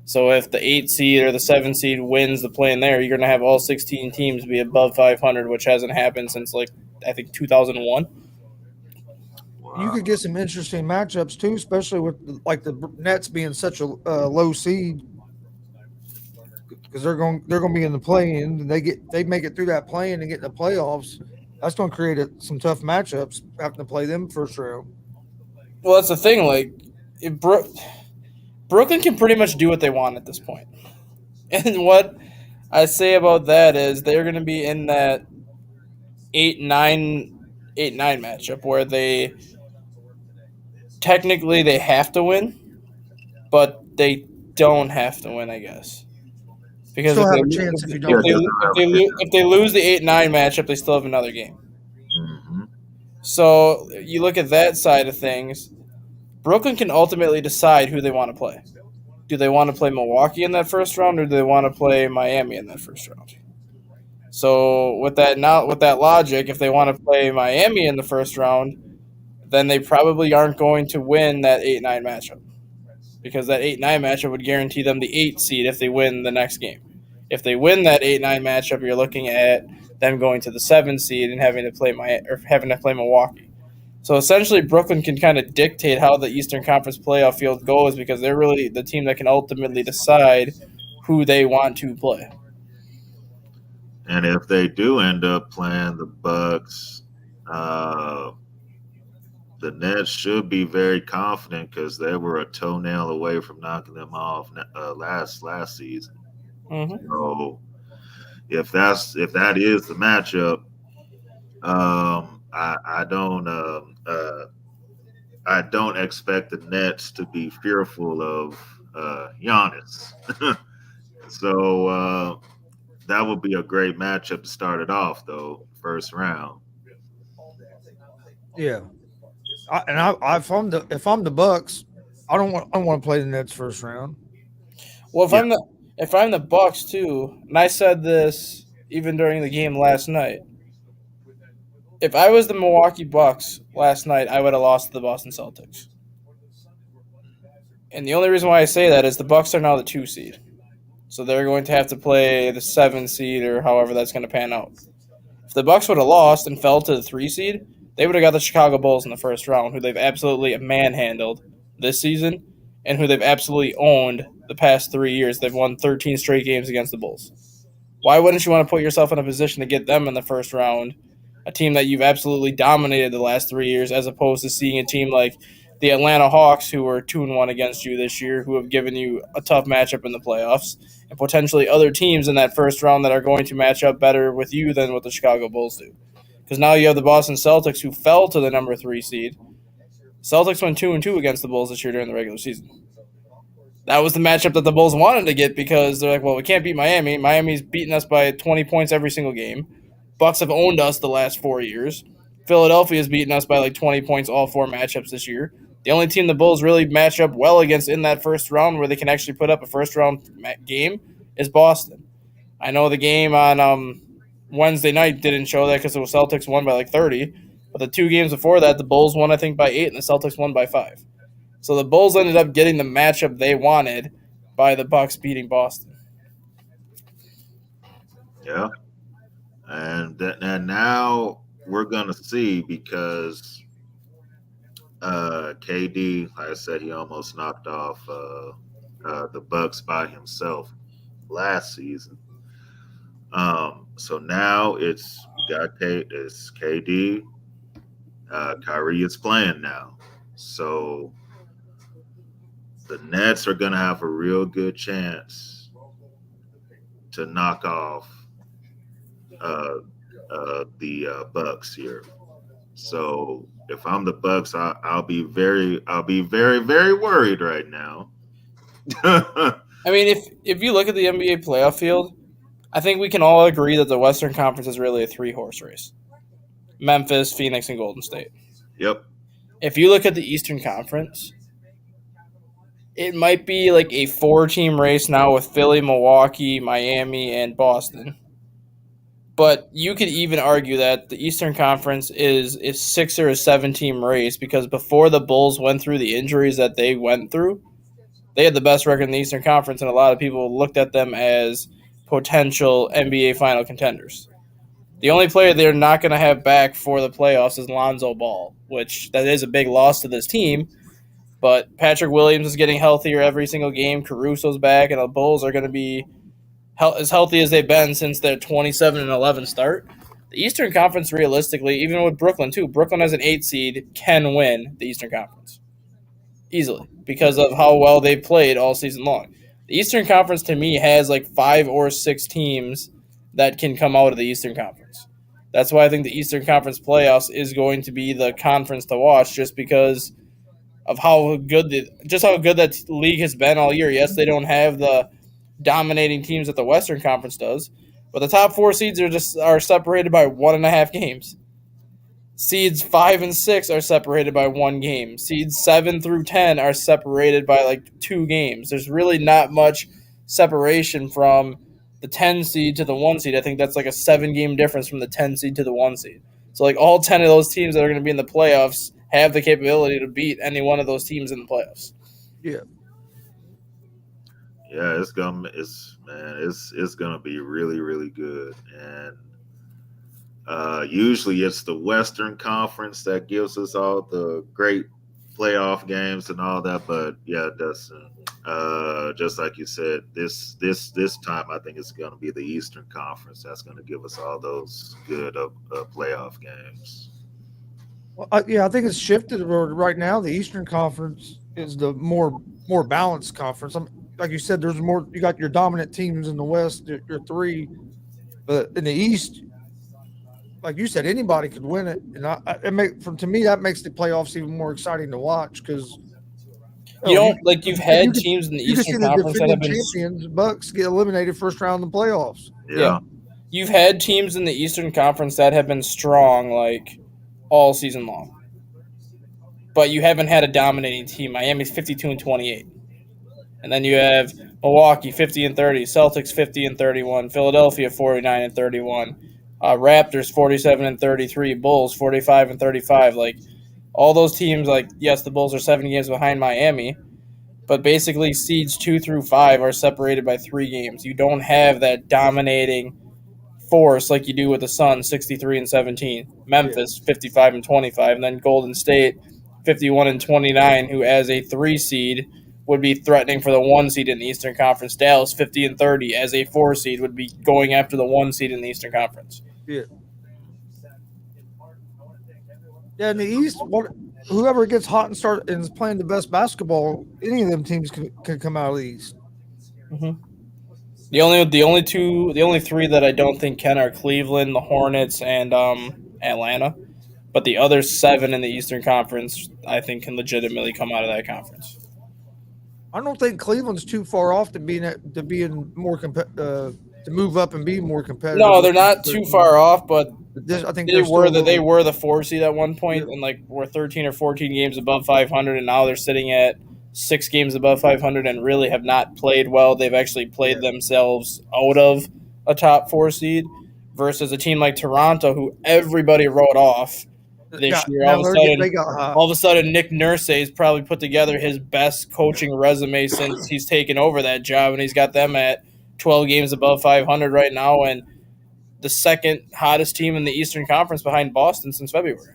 So if the 8 seed or the 7 seed wins the play in there, you're going to have all 16 teams be above 500, which hasn't happened since I think 2001.
You could get some interesting matchups too, especially with like the Nets being such a low seed because they're going to be in the play-in and they make it through that play-in and get in the playoffs. That's going to create some tough matchups having to play them first round.
Well, that's the thing. Like, Brooklyn can pretty much do what they want at this point. And what I say about that is they're going to be in that 8-9 matchup where they technically they have to win, but they don't have to win, I guess. Because
Still have a chance if you don't.
if they lose the 8-9 matchup, they still have another game.
Mm-hmm.
So you look at that side of things. Brooklyn can ultimately decide who they want to play. Do they want to play Milwaukee in that first round, or do they want to play Miami in that first round? So with that logic, if they want to play Miami in the first round, then they probably aren't going to win that 8-9 matchup because that 8-9 matchup would guarantee them the 8 seed if they win the next game. If they win that 8-9 matchup, you're looking at them going to the 7 seed and having to play Milwaukee. So essentially, Brooklyn can kind of dictate how the Eastern Conference playoff field goes because they're really the team that can ultimately decide who they want to play.
And if they do end up playing the Bucks, the Nets should be very confident because they were a toenail away from knocking them off last season.
Mm-hmm.
So if that is the matchup, I don't expect the Nets to be fearful of Giannis. So that would be a great matchup to start it off, though, first round.
Yeah, if I'm the Bucks, I don't want to play the Nets first round.
Well, if I'm the Bucks too, and I said this even during the game last night, if I was the Milwaukee Bucks last night, I would have lost to the Boston Celtics. And the only reason why I say that is the Bucks are now the 2 seed. So they're going to have to play the 7 seed or however that's going to pan out. If the Bucks would have lost and fell to the 3 seed, they would have got the Chicago Bulls in the first round, who they've absolutely manhandled this season and who they've absolutely owned the past 3 years. They've won 13 straight games against the Bulls. Why wouldn't you want to put yourself in a position to get them in the first round, a team that you've absolutely dominated the last 3 years, as opposed to seeing a team like the Atlanta Hawks, who were 2-1 against you this year, who have given you a tough matchup in the playoffs, and potentially other teams in that first round that are going to match up better with you than what the Chicago Bulls do. Because now you have the Boston Celtics, who fell to the number 3 seed. Celtics went 2-2 against the Bulls this year during the regular season. That was the matchup that the Bulls wanted to get because they're like, well, we can't beat Miami. Miami's beaten us by 20 points every single game. Bucks have owned us the last 4 years. Philadelphia's beaten us by like 20 points all 4 matchups this year. The only team the Bulls really match up well against in that first round where they can actually put up a first-round game is Boston. I know the game on Wednesday night didn't show that because the Celtics won by like 30. But the 2 games before that, the Bulls won, I think, by 8, and the Celtics won by 5. So the Bulls ended up getting the matchup they wanted by the Bucks beating Boston.
Yeah. And now we're going to see because KD, like I said, he almost knocked off the Bucks by himself last season. So now it's KD. Kyrie is playing now. So the Nets are going to have a real good chance to knock off the Bucks here. So if I'm the Bucks, I'll be very, very worried right now.
I mean, if you look at the NBA playoff field, I think we can all agree that the Western Conference is really a 3-horse race: Memphis, Phoenix, and Golden State.
Yep.
If you look at the Eastern Conference, it might be like a 4-team race now with Philly, Milwaukee, Miami, and Boston. But you could even argue that the Eastern Conference is 6 or a 7-team race because before the Bulls went through the injuries that they went through, they had the best record in the Eastern Conference, and a lot of people looked at them as potential NBA final contenders. The only player they're not going to have back for the playoffs is Lonzo Ball, which that is a big loss to this team. But Patrick Williams is getting healthier every single game. Caruso's back, and the Bulls are going to be as healthy as they've been since their 27-11 start. The Eastern Conference, realistically, even with Brooklyn too, Brooklyn as an 8 seed can win the Eastern Conference easily because of how well they've played all season long. The Eastern Conference to me has like 5 or 6 teams that can come out of the Eastern Conference. That's why I think the Eastern Conference playoffs is going to be the conference to watch, just because of how good that league has been all year. Yes, they don't have the dominating teams that the Western Conference does, but the top 4 seeds are separated by 1.5 games. Seeds 5 and 6 are separated by 1 game. Seeds 7 through 10 are separated by like 2 games. There's really not much separation from the 10 seed to the 1 seed. I think that's like a 7-game difference from the 10 seed to the 1 seed. So like all 10 of those teams that are going to be in the playoffs have the capability to beat any one of those teams in the playoffs.
Yeah.
Yeah, it's gonna be really, really good. And usually it's the Western Conference that gives us all the great playoff games and all that. But yeah, Dustin, just like you said, this time I think it's gonna be the Eastern Conference that's gonna give us all those good playoff games.
Well, I think it's shifted right now. The Eastern Conference is the more balanced conference. Like you said, there's more. You got your dominant teams in the West, your 3, but in the East, like you said, anybody could win it. And to me, that makes the playoffs even more exciting to watch because
you've had teams in the Eastern Conference that have been
champions. Bucks get eliminated first round in the playoffs.
Yeah.
You've had teams in the Eastern Conference that have been strong like all season long, but you haven't had a dominating team. Miami's 52-28. And then you have Milwaukee 50-30, Celtics 50-31, Philadelphia 49-31, Raptors 47-33, Bulls 45-35. Like all those teams, like yes, the Bulls are 7 games behind Miami, but basically seeds 2 through 5 are separated by 3 games. You don't have that dominating force like you do with the Suns 63-17, Memphis 55-25, and then Golden State 51-29, who as a 3 seed would be threatening for the 1 seed in the Eastern Conference. Dallas 50-30 as a 4 seed would be going after the 1 seed in the Eastern Conference.
Yeah. Yeah, in the East, whoever gets hot and is playing the best basketball, any of them teams can come out of the East.
Mm-hmm. The only 3 that I don't think can are Cleveland, the Hornets, and Atlanta. But the other 7 in the Eastern Conference, I think, can legitimately come out of that conference.
I don't think Cleveland's too far off to being more to move up and be more competitive.
No, they're not too far off, but
I think
they were the 4 seed at one point, and like were 13 or 14 games above 500, and now they're sitting at 6 games above 500 and really have not played well. They've actually played themselves out of a top 4 seed versus a team like Toronto, who everybody wrote off this year. All of a sudden, Nick Nurse has probably put together his best coaching resume since he's taken over that job, and he's got them at 12 games above 500 right now, and the second hottest team in the Eastern Conference behind Boston since February.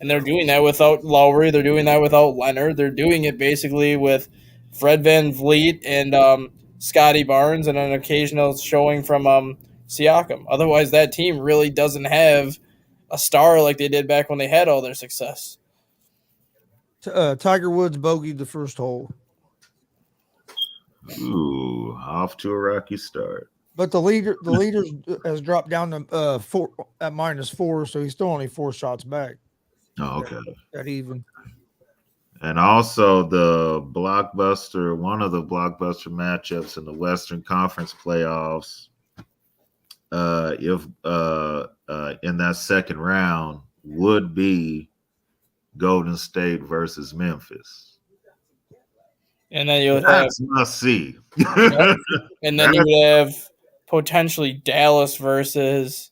And they're doing that without Lowry. They're doing that without Leonard. They're doing it basically with Fred VanVleet and Scotty Barnes and an occasional showing from Siakam. Otherwise, that team really doesn't have a star like they did back when they had all their success.
Tiger Woods bogeyed the first hole.
Ooh, off to a rocky start.
But the leader has dropped down to 4 at -4, so he's still only 4 shots back.
Oh, okay.
At even.
And also one of the blockbuster matchups in the Western Conference playoffs, if in that second round would be Golden State versus Memphis.
And then you would have
must see.
And then you would have potentially Dallas versus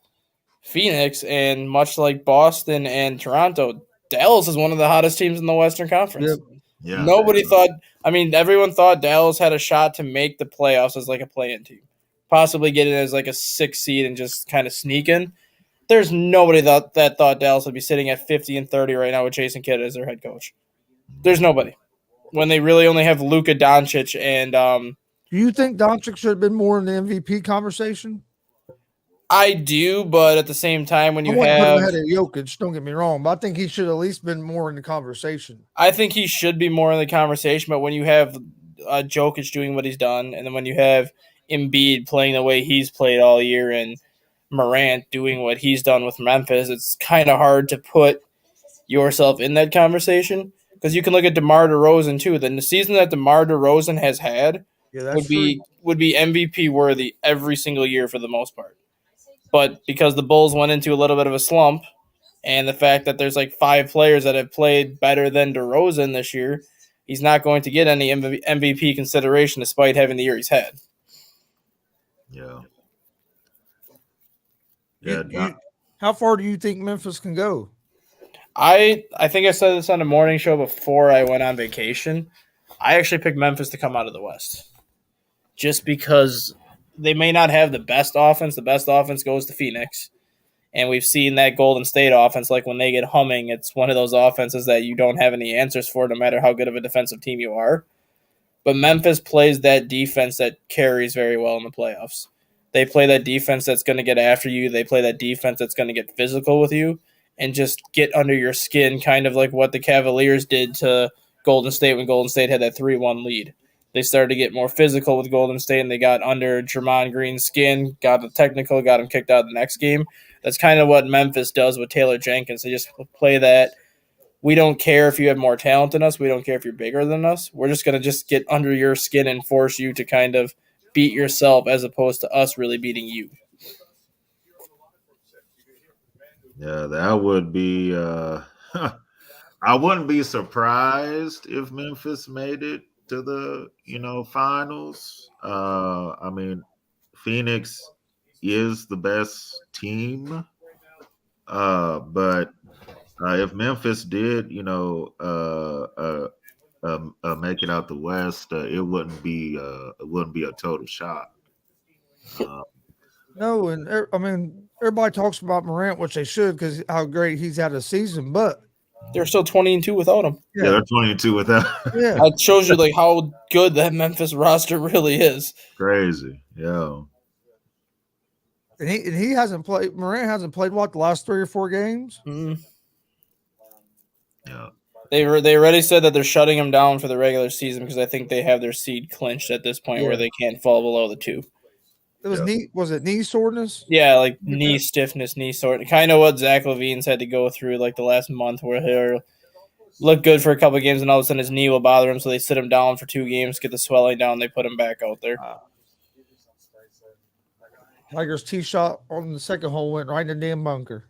Phoenix, and much like Boston and Toronto, Dallas is one of the hottest teams in the Western Conference.
Yep.
Yeah.
Nobody thought – I mean, everyone thought Dallas had a shot to make the playoffs as like a play-in team, possibly get in as like a 6th seed and just kind of sneak in. There's nobody that thought Dallas would be sitting at 50-30 right now with Jason Kidd as their head coach. There's nobody. When they really only have Luka Doncic and
Do you think Doncic should have been more in the MVP conversation?
I do, but at the same time, when
I
you
wouldn't put him
have,
ahead of Jokic, don't get me wrong, but I think he should at least been more in the conversation.
I think he should be more in the conversation. But when you have Jokic doing what he's done, and then when you have Embiid playing the way he's played all year, and Morant doing what he's done with Memphis, it's kind of hard to put yourself in that conversation because you can look at DeMar DeRozan too. The season that DeMar DeRozan has had would be MVP worthy every single year for the most part. But because the Bulls went into a little bit of a slump, and the fact that there's like 5 players that have played better than DeRozan this year, he's not going to get any MVP consideration despite having the year he's had.
Yeah.
How far do you think Memphis can go?
I think I said this on the morning show before I went on vacation. I actually picked Memphis to come out of the West. Just because they may not have the best offense. The best offense goes to Phoenix. And we've seen that Golden State offense, like when they get humming, it's one of those offenses that you don't have any answers for no matter how good of a defensive team you are. But Memphis plays that defense that carries very well in the playoffs. They play that defense that's going to get after you. They play that defense that's going to get physical with you and just get under your skin, kind of like what the Cavaliers did to Golden State when Golden State had that 3-1 lead. They started to get more physical with Golden State, and they got under Draymond Green's skin, got the technical, got him kicked out of the next game. That's kind of what Memphis does with Taylor Jenkins. They just play that. We don't care if you have more talent than us. We don't care if you're bigger than us. We're just going to just get under your skin and force you to kind of beat yourself as opposed to us really beating you.
Yeah, that would be I wouldn't be surprised if Memphis made it to the, finals. I mean, Phoenix is the best team. But if Memphis did, make it out the West, it wouldn't be a total shock.
No, and I mean, everybody talks about Morant, which they should, because how great he's had a season, but
they're still 20-2 without him.
Yeah, they're 22 without.
Yeah,
that shows you like how good that Memphis roster really is.
Crazy, yeah.
And he hasn't played. Morant hasn't played the last 3 or 4 games.
Mm-hmm.
Yeah.
They already said that they're shutting him down for the regular season because I think they have their seed clinched at this point where they can't fall below the 2.
It was was it knee soreness?
Yeah, like knee stiffness, knee soreness. Kind of what Zach LaVine's had to go through like the last month where he'll look good for a couple of games and all of a sudden his knee will bother him, so they sit him down for 2 games, get the swelling down, they put him back out there.
Tiger's tee shot on the second hole went right in the damn bunker.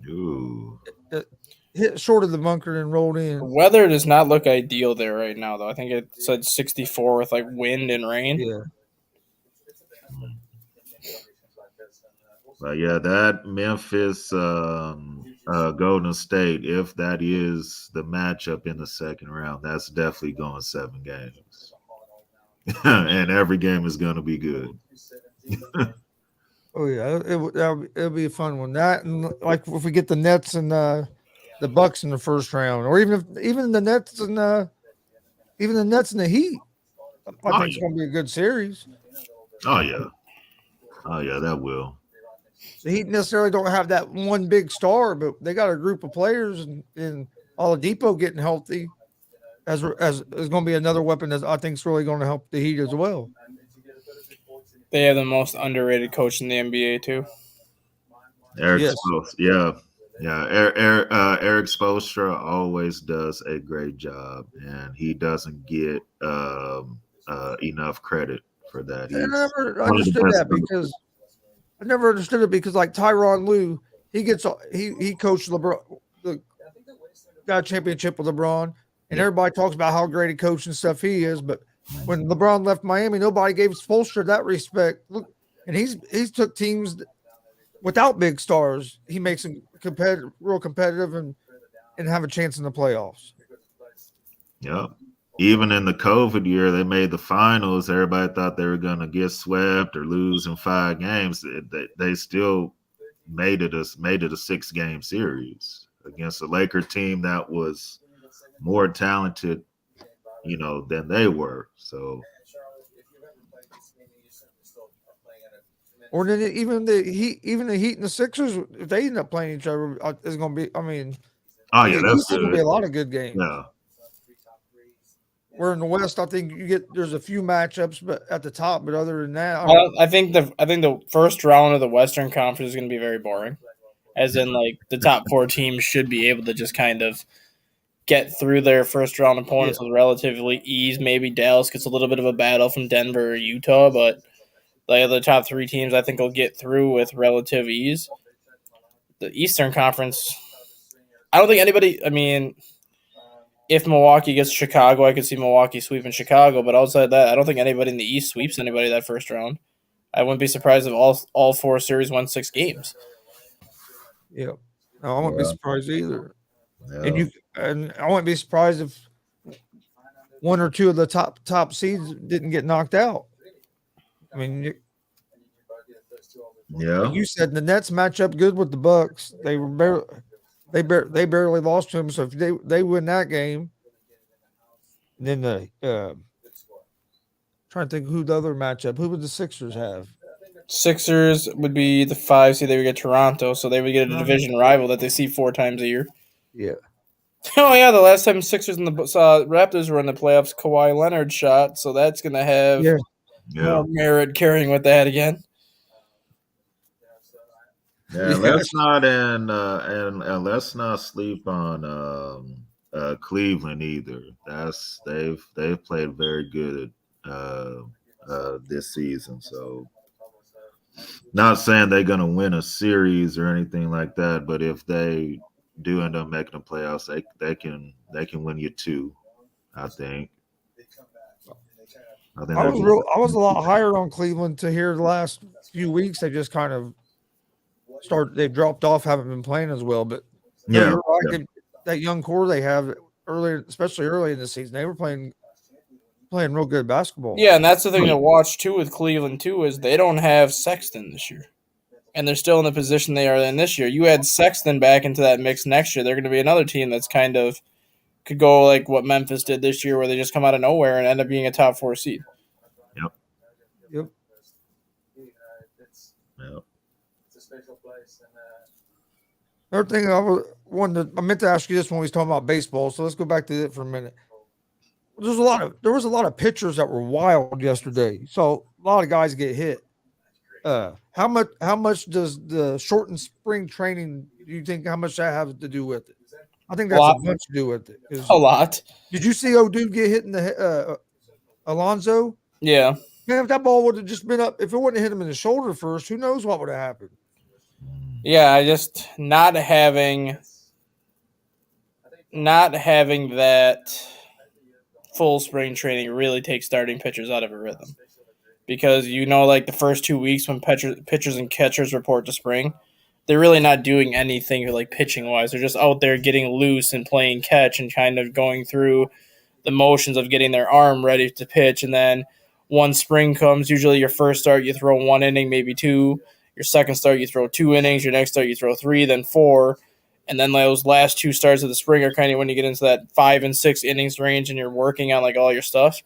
Ooh.
It hit short of the bunker and rolled in.
The weather does not look ideal there right now, though. I think it said 64 with like wind and rain.
Yeah.
But yeah, that Memphis Golden State, if that is the matchup in the second round, that's definitely going 7 games. And every game is going to be good.
Oh yeah, it'll be a fun one. That and like if we get the Nets and the Bucks in the first round, or even the Nets and the Heat, I think it's going to be a good series.
Oh yeah, that will.
The Heat necessarily don't have that one big star, but they got a group of players, and Oladipo getting healthy as is going to be another weapon that I think is really going to help the Heat as well.
They have the most underrated coach in the NBA too.
Eric Spoelstra, Eric Spoelstra always does a great job, and he doesn't get enough credit for that.
I never understood it because like Tyronn Lue, he coached LeBron, got a championship with LeBron, and everybody talks about how great a coach and stuff he is, but when LeBron left Miami, nobody gave Spoelstra that respect. Look and he's took teams without big stars. He makes them real competitive, and have a chance in the playoffs.
Yep. Even in the COVID year, they made the finals. Everybody thought they were going to get swept or lose in 5 games. They still made it a 6-game series against a Laker team that was more talented, than they were. So,
or then even the Heat and the Sixers, if they end up playing each other, it's going to be. I mean,
oh yeah, that's
going to be
good.
a lot of good games.
Yeah.
Where in the West, I think there's a few matchups, but at the top. But other than that,
I think the first round of the Western Conference is going to be very boring. As in, like, the top 4 teams should be able to just kind of get through their first round opponents with relatively ease. Maybe Dallas gets a little bit of a battle from Denver or Utah, but the other top 3 teams I think will get through with relative ease. The Eastern Conference, I don't think anybody. I mean, if Milwaukee gets Chicago, I could see Milwaukee sweeping Chicago, but outside that, I don't think anybody in the East sweeps anybody that first round. I wouldn't be surprised if all 4 series won 6 games.
Yeah, no, I wouldn't be surprised either.
Yeah.
And I wouldn't be surprised if 1 or 2 of the top seeds didn't get knocked out. I mean, like you said, the Nets match up good with the Bucks. They barely lost to them. So if they win that game, then trying to think who the other matchup. Who would the Sixers have?
Sixers would be the 5 seed. They would get Toronto, so they would get a division rival that they see 4 times a year.
Yeah.
Oh yeah, the last time Sixers and the Raptors were in the playoffs, Kawhi Leonard shot, so that's going to have more merit carrying with that again.
Yeah, let's not and let's not sleep on Cleveland either. They've played very good this season. So, not saying they're gonna win a series or anything like that, but if they do end up making the playoffs, they can win you 2. I think.
I was a lot higher on Cleveland to hear the last few weeks. They just kind of they've dropped off, haven't been playing as well. But you're right, that young core they have earlier, especially early in the season, they were playing real good basketball.
Yeah, and that's the thing to watch too with Cleveland too, is they don't have Sexton this year. And they're still in the position they are in this year. You add Sexton back into that mix next year, they're going to be another team that's kind of could go like what Memphis did this year, where they just come out of nowhere and end up being a top 4 seed.
Yep. Another thing I meant to ask you this when we was talking about baseball, so let's go back to it for a minute. There was a lot of pitchers that were wild yesterday. So a lot of guys get hit. How much does the shortened spring training, do you think, how much that have to do with it? I think that's a bunch to do with it.
A lot.
Did you see dude get hit in the Alonso?
Yeah.
Man, if that ball would have just been up, if it wouldn't have hit him in the shoulder first, who knows what would have happened?
Yeah, I just not having that full spring training really takes starting pitchers out of a rhythm. Because like the first 2 weeks when pitchers and catchers report to spring, they're really not doing anything like pitching wise. They're just out there getting loose and playing catch and kind of going through the motions of getting their arm ready to pitch. And then once spring comes, usually your first start you throw 1 inning, maybe 2. Your second start you throw 2 innings. Your next start you throw 3, then 4. And then those last 2 starts of the spring are kind of when you get into that 5 and 6 innings range and you're working on like all your stuff.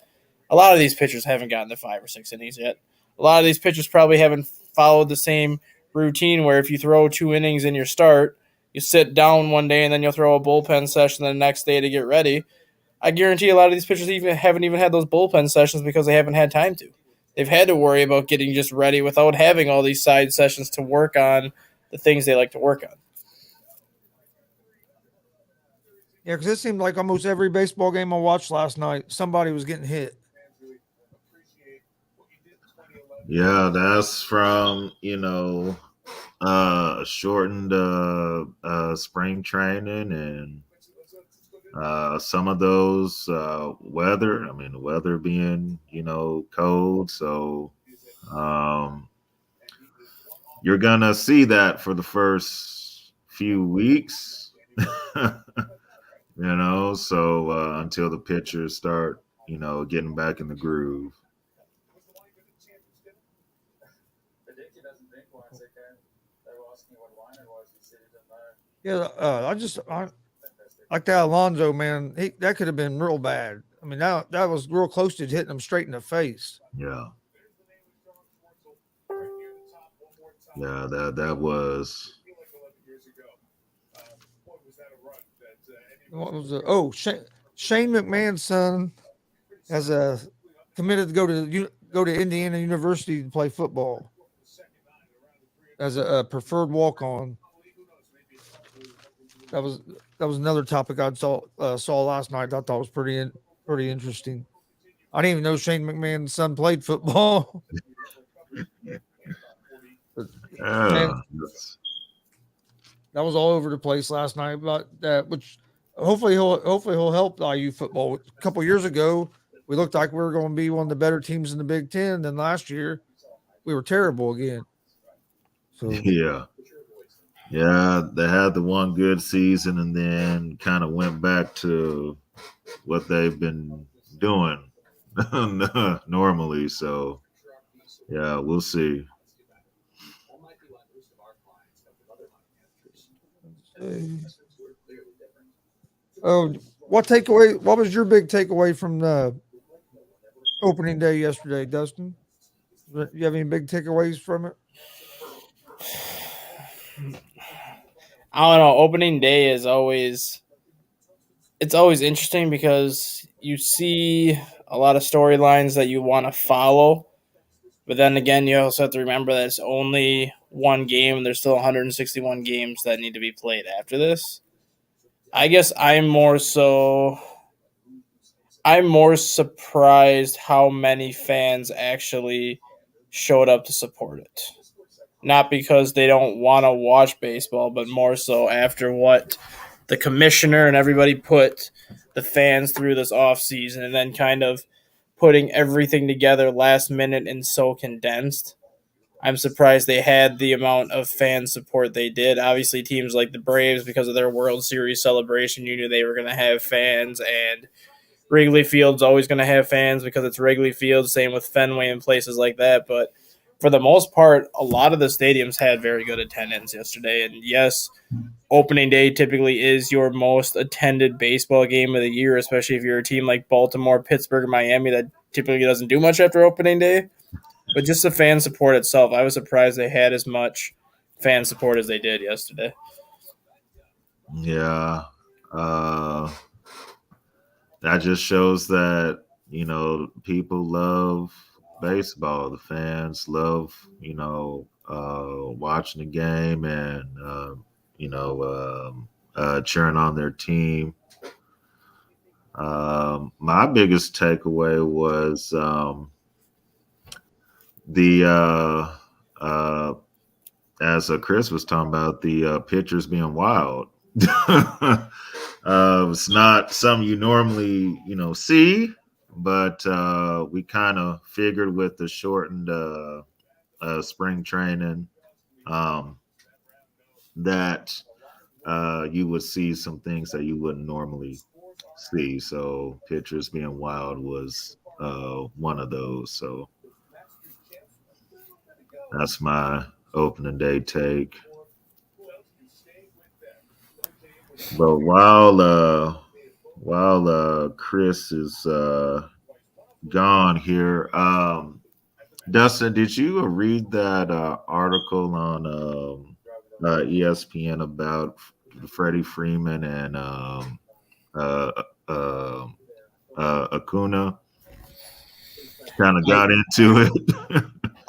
A lot of these pitchers haven't gotten to 5 or 6 innings yet. A lot of these pitchers probably haven't followed the same routine where if you throw 2 innings in your start, you sit down one day and then you'll throw a bullpen session the next day to get ready. I guarantee a lot of these pitchers haven't even had those bullpen sessions because they haven't had time to. They've had to worry about getting just ready without having all these side sessions to work on the things they like to work on.
Yeah, because it seemed like almost every baseball game I watched last night, somebody was getting hit.
Yeah, that's from, shortened spring training and some of those weather. I mean, the weather being, cold. So you're gonna see that for the first few weeks. So until the pitchers start, getting back in the groove.
Yeah, I like that Alonso man. That could have been real bad. I mean, that was real close to hitting him straight in the face.
Yeah. Yeah, that was.
What was it? Oh, Shane McMahon's son has committed to go to Indiana University to play football as a preferred walk on. That was another topic I saw last night. I thought was pretty interesting. I didn't even know Shane McMahon's son played football. Man, that was all over the place last night about that. Which hopefully he'll help IU football. A couple years ago, we looked like we were going to be one of the better teams in the Big Ten. Then last year, we were terrible again. So
yeah, they had the one good season and then kind of went back to what they've been doing normally. So yeah, we'll see.
Oh, what was your big takeaway from the opening day yesterday, Dustin? You have any big takeaways from it?
I don't know. Opening day is always interesting because you see a lot of storylines that you want to follow, but then again, you also have to remember that it's only one game and there's still 161 games that need to be played after this. I guess I'm more surprised how many fans actually showed up to support it. Not because they don't want to watch baseball, but more so after what the commissioner and everybody put the fans through this offseason and then kind of putting everything together last minute and so condensed. I'm surprised they had the amount of fan support they did. Obviously, teams like the Braves, because of their World Series celebration, you knew they were going to have fans, and Wrigley Field's always going to have fans because it's Wrigley Field, same with Fenway and places like that. But for the most part, a lot of the stadiums had very good attendance yesterday. And yes, opening day typically is your most attended baseball game of the year, especially if you're a team like Baltimore, Pittsburgh, or Miami that typically doesn't do much after opening day. But just the fan support itself, I was surprised they had as much fan support as they did yesterday.
Yeah. That just shows that, people love baseball. The fans love, watching the game and, cheering on their team. My biggest takeaway was as Chris was talking about, the pitchers being wild. It's not something you normally, see, but we kind of figured with the shortened spring training that you would see some things that you wouldn't normally see. So pitchers being wild was one of those. So that's my opening day take. But while Chris is gone here, Dustin, did you read that article on ESPN about Freddie Freeman and Acuna? Kind of got into it.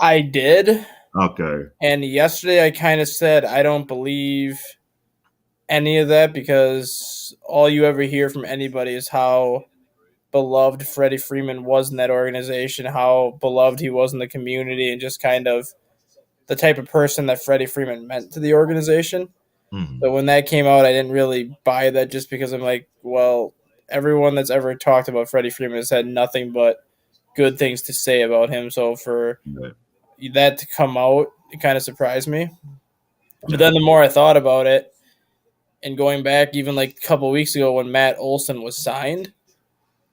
I did.
Okay.
And yesterday I kind of said I don't believe any of that because all you ever hear from anybody is how beloved Freddie Freeman was in that organization, how beloved he was in the community, and just kind of the type of person that Freddie Freeman meant to the organization.
Mm-hmm.
But when that came out, I didn't really buy that just because I'm like, well, everyone that's ever talked about Freddie Freeman has had nothing but good things to say about him. So for that to come out it kind of surprised me. But then the more I thought about it, and going back even like a couple weeks ago when Matt Olson was signed,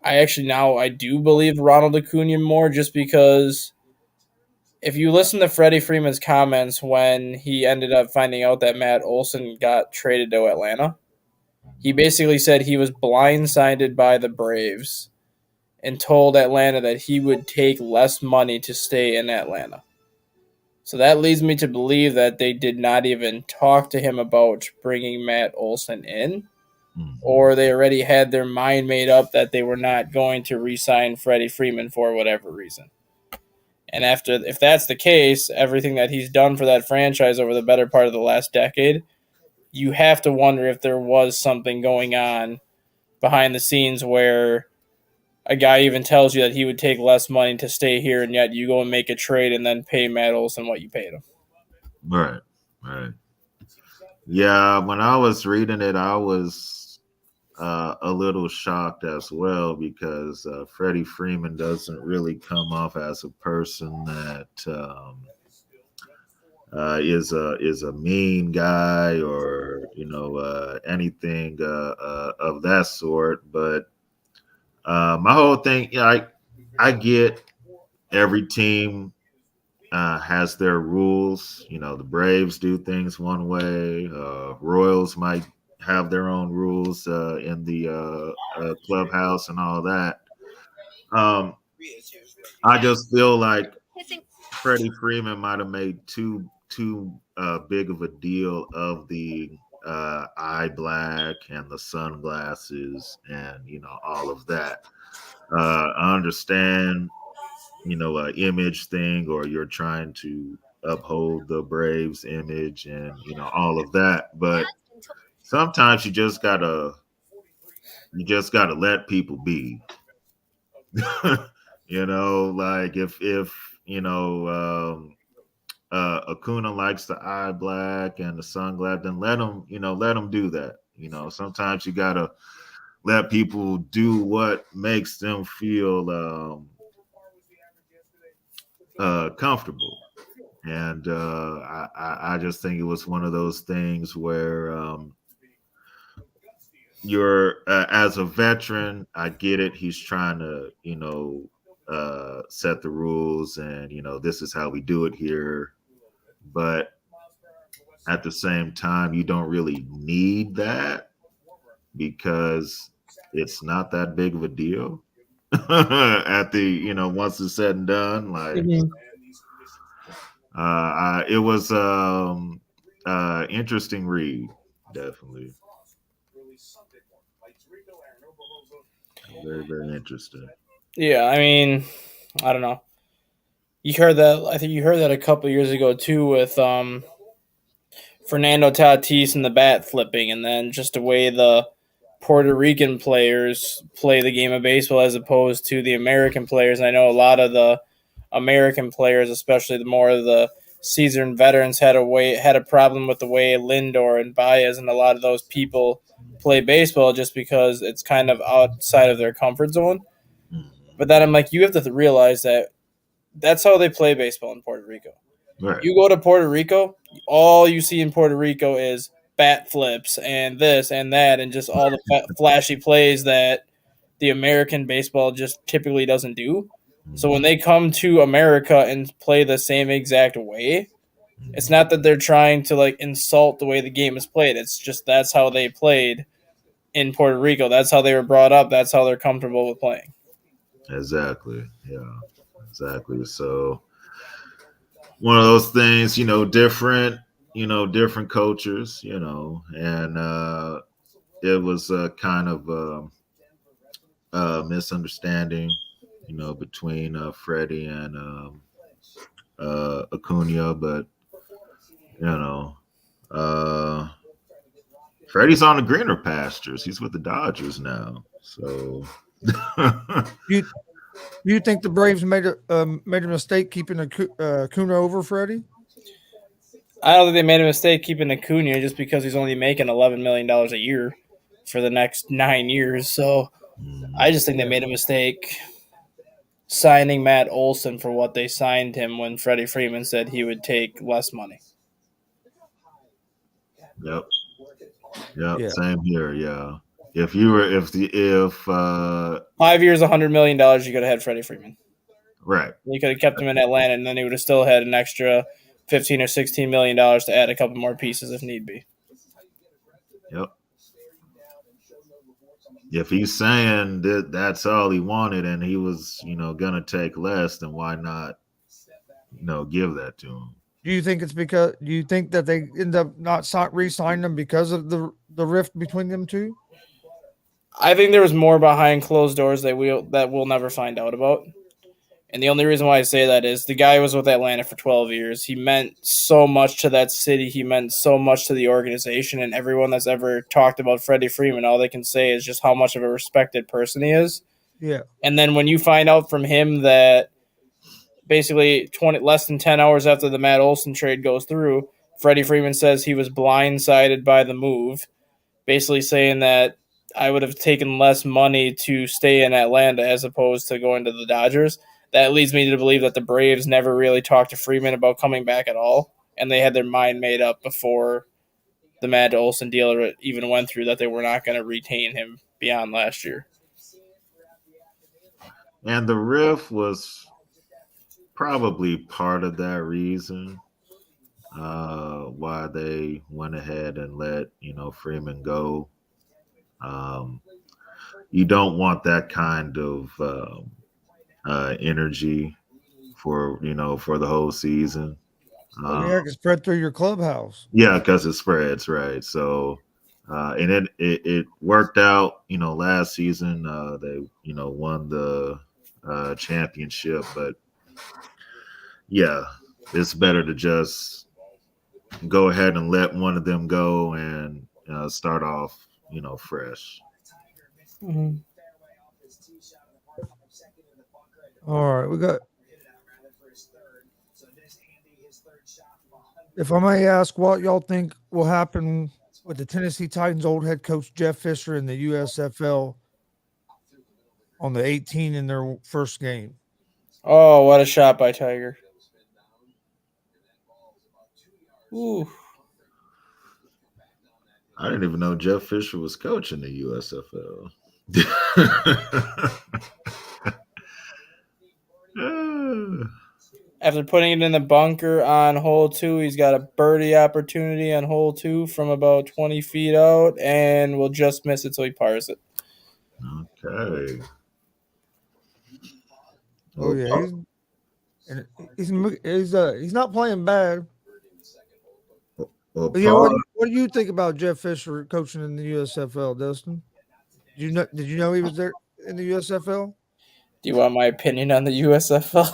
I do believe Ronald Acuna more, just because if you listen to Freddie Freeman's comments when he ended up finding out that Matt Olson got traded to Atlanta, he basically said he was blindsided by the Braves and told Atlanta that he would take less money to stay in Atlanta. So that leads me to believe that they did not even talk to him about bringing Matt Olson in, or they already had their mind made up that they were not going to re-sign Freddie Freeman for whatever reason. And if that's the case, everything that he's done for that franchise over the better part of the last decade, you have to wonder if there was something going on behind the scenes where a guy even tells you that he would take less money to stay here, and yet you go and make a trade and then pay Matt Olson what you paid him.
Right. Yeah, when I was reading it, I was a little shocked as well, because Freddie Freeman doesn't really come off as a person that is a mean guy, or anything of that sort. But my whole thing, I get every team has their rules. The Braves do things one way. Royals might have their own rules in the clubhouse and all that. I just feel like Freddie Freeman might have made too big of a deal of the eye black and the sunglasses and all of that. I understand image thing, or you're trying to uphold the Braves image and all of that, but sometimes you just gotta let people be. Like if Acuna likes the eye black and the sunglasses, then let him do that. Sometimes you gotta let people do what makes them feel comfortable. And I just think it was one of those things where you're as a veteran, I get it. He's trying to, set the rules, and this is how we do it here. But at the same time, you don't really need that, because it's not that big of a deal. At the once it's said and done, like. Mm-hmm. It was interesting read, definitely. Very, very interesting.
Yeah, I mean, I don't know. You heard that? I think you heard that a couple of years ago too, with Fernando Tatis and the bat flipping, and then just the way the Puerto Rican players play the game of baseball as opposed to the American players. And I know a lot of the American players, especially the more of the seasoned veterans, had a problem with the way Lindor and Baez and a lot of those people play baseball, just because it's kind of outside of their comfort zone. But then I'm like, you have to realize that that's how they play baseball in Puerto Rico. Right. You go to Puerto Rico, all you see in Puerto Rico is bat flips and this and that, and just all the flashy plays that the American baseball just typically doesn't do. So when they come to America and play the same exact way, it's not that they're trying to like insult the way the game is played. It's just that's how they played in Puerto Rico. That's how they were brought up. That's how they're comfortable with playing.
Exactly. Yeah, exactly. So one of those things, different cultures, and it was kind of a misunderstanding, between Freddie and Acuna, but Freddie's on the greener pastures. He's with the Dodgers now. So
you think the Braves made a mistake keeping Acuna over Freddie?
I don't think they made a mistake keeping Acuna just because he's only making $11 million a year for the next 9 years. So I just think they made a mistake signing Matt Olson for what they signed him when Freddie Freeman said he would take less money.
Yep.
Yeah.
Same here. Yeah. If
5 years, $100 million, you could have had Freddie Freeman.
right.
You could have kept him in Atlanta, and then he would have still had an extra $15 or $16 million to add a couple more pieces if need be.
Yep. If he's saying that that's all he wanted and he was, gonna take less, then why not, give that to him?
Do you think that they end up not re-signing them because of the rift between them two?
I think there was more behind closed doors that we'll never find out about. And the only reason why I say that is the guy was with Atlanta for 12 years. He meant so much to that city. He meant so much to the organization. And everyone that's ever talked about Freddie Freeman, all they can say is just how much of a respected person he is.
Yeah.
And then when you find out from him that basically less than 10 hours after the Matt Olson trade goes through, Freddie Freeman says he was blindsided by the move, basically saying that I would have taken less money to stay in Atlanta as opposed to going to the Dodgers. That leads me to believe that the Braves never really talked to Freeman about coming back at all, and they had their mind made up before the Matt Olson deal even went through that they were not going to retain him beyond last year.
And the riff was probably part of that reason why they went ahead and let Freeman go. You don't want that kind of energy for the whole season.
Yeah, it can spread through your clubhouse.
Yeah, because it spreads, right? So, and it worked out. Last season they won the championship, but yeah, it's better to just go ahead and let one of them go and start off fresh.
Mm-hmm.
All right, we got. If I may ask, what y'all think will happen with the Tennessee Titans' old head coach Jeff Fisher in the USFL on the 18 in their first game?
Oh, what a shot by Tiger! Ooh.
I didn't even know Jeff Fisher was coaching the USFL.
After putting it in the bunker on hole 2, he's got a birdie opportunity on hole 2 from about 20 feet out, and will just miss it, so he pars it.
Okay.
Oh yeah, he's not playing bad. But yeah, what do you think about Jeff Fisher coaching in the USFL, Dustin? Did you know he was there in the USFL?
Do you want my opinion on the USFL?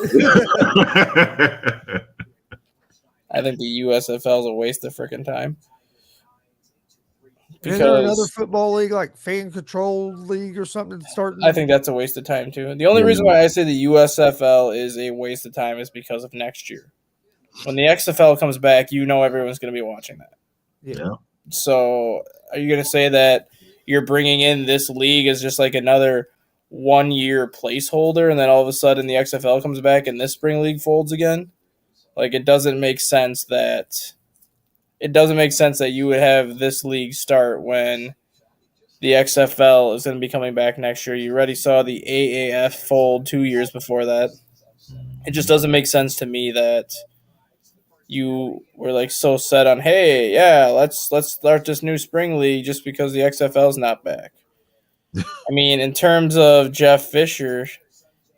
I think the USFL is a waste of freaking time.
Is there another football league, like fan control league or something starting?
I think that's a waste of time too. The only reason why I say the USFL is a waste of time is because of next year. When the XFL comes back, everyone's going to be watching that.
Yeah.
So are you going to say that you're bringing in this league as just like another 1-year placeholder, and then all of a sudden the XFL comes back and this spring league folds again? Like, it doesn't make sense that you would have this league start when the XFL is going to be coming back next year. You already saw the AAF fold 2 years before that. It just doesn't make sense to me that you were like so set on, hey, yeah, let's start this new spring league just because the XFL is not back. I mean, in terms of Jeff Fisher,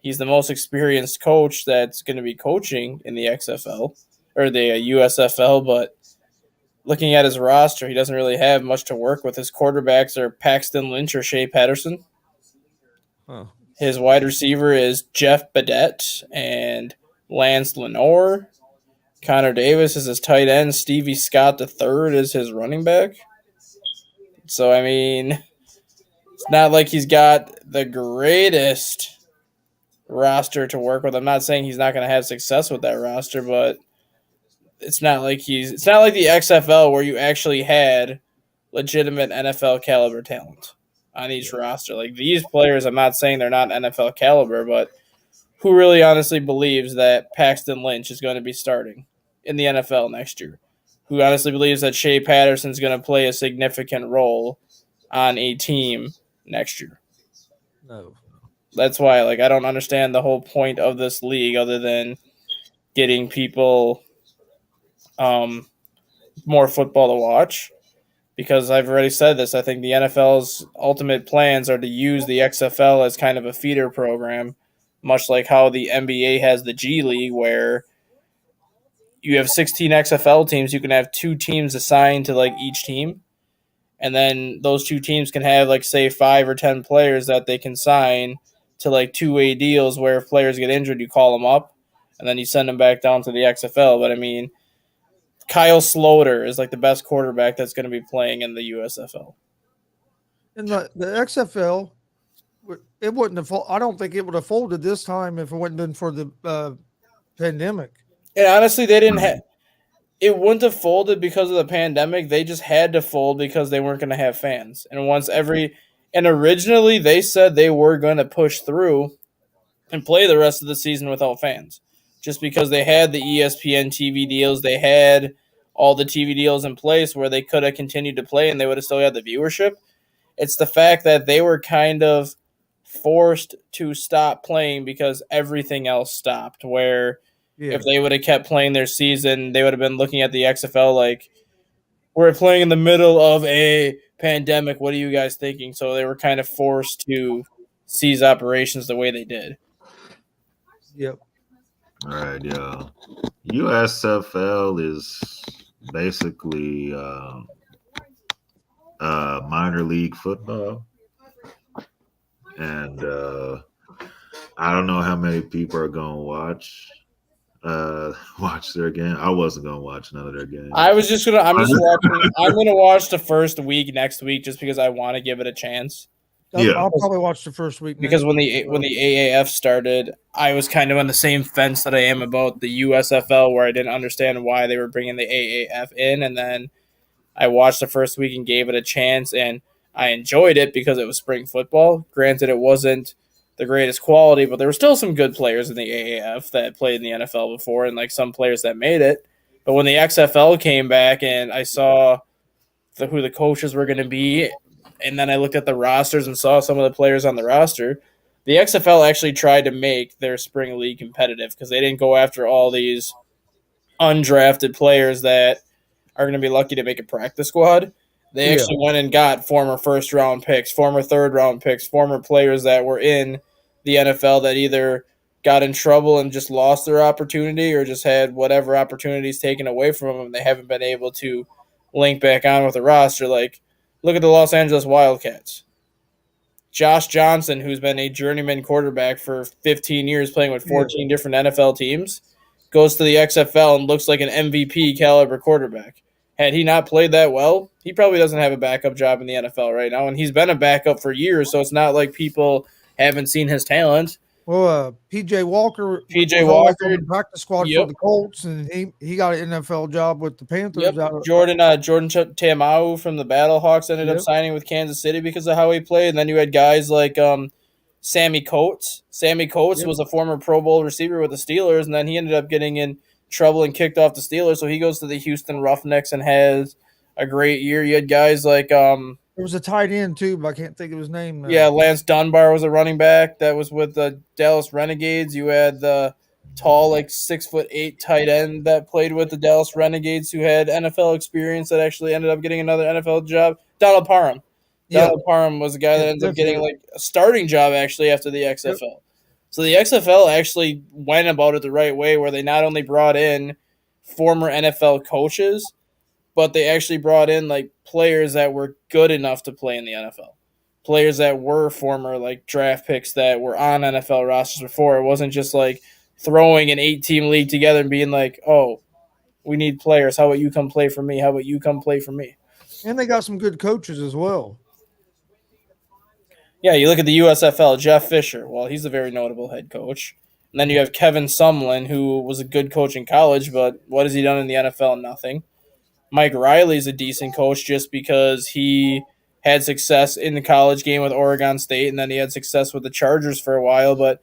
he's the most experienced coach that's going to be coaching in the XFL or the USFL, but looking at his roster, he doesn't really have much to work with. His quarterbacks are Paxton Lynch or Shea Patterson.
Huh.
His wide receiver is Jeff Badette and Lance Lenore. Connor Davis is his tight end. Stevie Scott III is his running back. So, I mean, it's not like he's got the greatest roster to work with. I'm not saying he's not going to have success with that roster, but it's not like the XFL where you actually had legitimate NFL caliber talent on each roster. Like, these players, I'm not saying they're not NFL caliber, but who really honestly believes that Paxton Lynch is going to be starting in the NFL next year? Who honestly believes that Shea Patterson's going to play a significant role on a team next year?
No.
That's why, like, I don't understand the whole point of this league other than getting people more football to watch. Because I've already said this, I think the NFL's ultimate plans are to use the XFL as kind of a feeder program, much like how the NBA has the G League, where you have 16 XFL teams. You can have 2 teams assigned to like each team, and then those 2 teams can have like say 5 or 10 players that they can sign to like 2-way deals, where if players get injured, you call them up, and then you send them back down to the XFL. But I mean, Kyle Sloter is like the best quarterback that's going to be playing in the USFL.
And the XFL, it wouldn't have. I don't think it would have folded this time if it wouldn't been for the pandemic.
And honestly, they didn't have. It wouldn't have folded because of the pandemic. They just had to fold because they weren't going to have fans. And originally they said they were going to push through and play the rest of the season without fans, just because they had the ESPN TV deals. They had all the TV deals in place where they could have continued to play and they would have still had the viewership. It's the fact that they were kind of forced to stop playing because everything else stopped, where if they would have kept playing their season, they would have been looking at the XFL like, we're playing in the middle of a pandemic. What are you guys thinking? So they were kind of forced to cease operations the way they did.
Yep.
All right, yeah. USFL is basically minor league football. And I don't know how many people are going to watch their game. I wasn't going to watch none of their games.
I'm going to watch the first week next week just because I want to give it a chance.
I'll probably watch the first week.
Because when the AAF started, I was kind of on the same fence that I am about the USFL, where I didn't understand why they were bringing the AAF in, and then I watched the first week and gave it a chance, and I enjoyed it because it was spring football. Granted, it wasn't the greatest quality, but there were still some good players in the AAF that played in the NFL before, and like some players that made it. But when the XFL came back and I saw who the coaches were going to be, and then I looked at the rosters and saw some of the players on the roster, the XFL actually tried to make their spring league competitive because they didn't go after all these undrafted players that are going to be lucky to make a practice squad. They actually went and got former first-round picks, former third-round picks, former players that were in the NFL that either got in trouble and just lost their opportunity or just had whatever opportunities taken away from them. They haven't been able to link back on with the roster. Like, look at the Los Angeles Wildcats. Josh Johnson, who's been a journeyman quarterback for 15 years playing with 14 different NFL teams, goes to the XFL and looks like an MVP caliber quarterback. Had he not played that well, he probably doesn't have a backup job in the NFL right now, and he's been a backup for years, so it's not like people haven't seen his talent.
Well, PJ Walker
on the
practice squad for the Colts, and he got an NFL job with the Panthers.
Jordan Ta'amu from the Battlehawks ended up signing with Kansas City because of how he played. And then you had guys like Sammy Coates. Sammy Coates was a former Pro Bowl receiver with the Steelers, and then he ended up getting in trouble and kicked off the Steelers. So he goes to the Houston Roughnecks and has a great year. You had guys like
there was a tight end too, but I can't think of his name.
Lance Dunbar was a running back that was with the Dallas Renegades. You had the tall, like 6'8" tight end that played with the Dallas Renegades, who had NFL experience that actually ended up getting another NFL job. Donald Parham. Donald Parham was the guy that ended up getting like a starting job actually after the XFL. Yep. So the XFL actually went about it the right way, where they not only brought in former NFL coaches, but they actually brought in like players that were good enough to play in the NFL. Players that were former like draft picks that were on NFL rosters before. It wasn't just like throwing an 8-team league together and being like, oh, we need players. How about you come play for me? How about you come play for me?
And they got some good coaches as well.
Yeah, you look at the USFL, Jeff Fisher. Well, he's a very notable head coach. And then you have Kevin Sumlin, who was a good coach in college, but what has he done in the NFL? Nothing. Mike Riley's a decent coach just because he had success in the college game with Oregon State, and then he had success with the Chargers for a while. But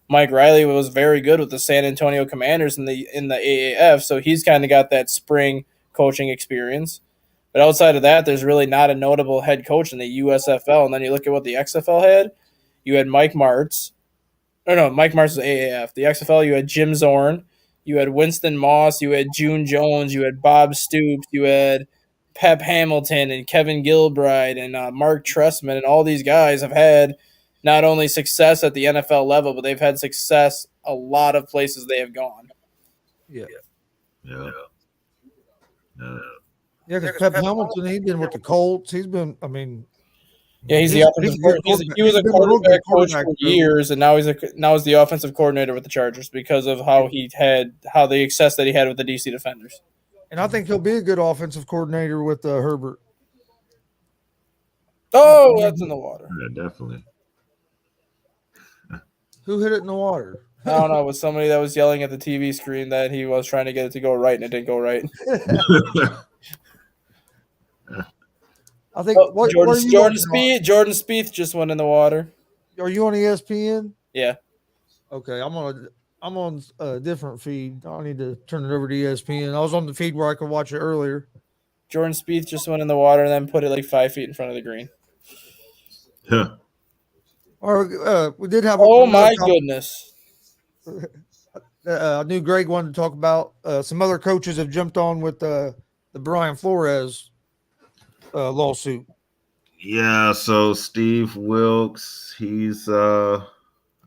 Mike Riley was very good with the San Antonio Commanders in the AAF, so he's kind of got that spring coaching experience. But outside of that, there's really not a notable head coach in the USFL. And then you look at what the XFL had. You had Mike Martz. Oh, no, Mike Martz was AAF. The XFL, you had Jim Zorn. You had Winston Moss. You had June Jones. You had Bob Stoops. You had Pep Hamilton and Kevin Gilbride and Mark Trestman. And all these guys have had not only success at the NFL level, but they've had success a lot of places they have gone.
Yeah.
Yeah.
Yeah, because Pep Hamilton, he's been with the Colts. He's been, I mean,
Yeah, he's the offensive coordinator. He was a quarterback coach for years, and now he's the offensive coordinator with the Chargers because of how the success that he had with the DC Defenders.
And I think he'll be a good offensive coordinator with Herbert.
Oh, that's in the water.
Yeah, definitely.
Who hit it in the water?
I don't know. It was somebody that was yelling at the TV screen that he was trying to get it to go right, and it didn't go right.
I think
Jordan Spieth just went in the water.
Are you on ESPN?
Yeah.
Okay, I'm on a different feed. I need to turn it over to ESPN. I was on the feed where I could watch it earlier.
Jordan Spieth just went in the water and then put it like 5 feet in front of the green.
Yeah.
We did have.
Oh my goodness!
I knew Greg wanted to talk about some other coaches have jumped on with the Brian Flores lawsuit.
Yeah, so Steve Wilkes, he's joined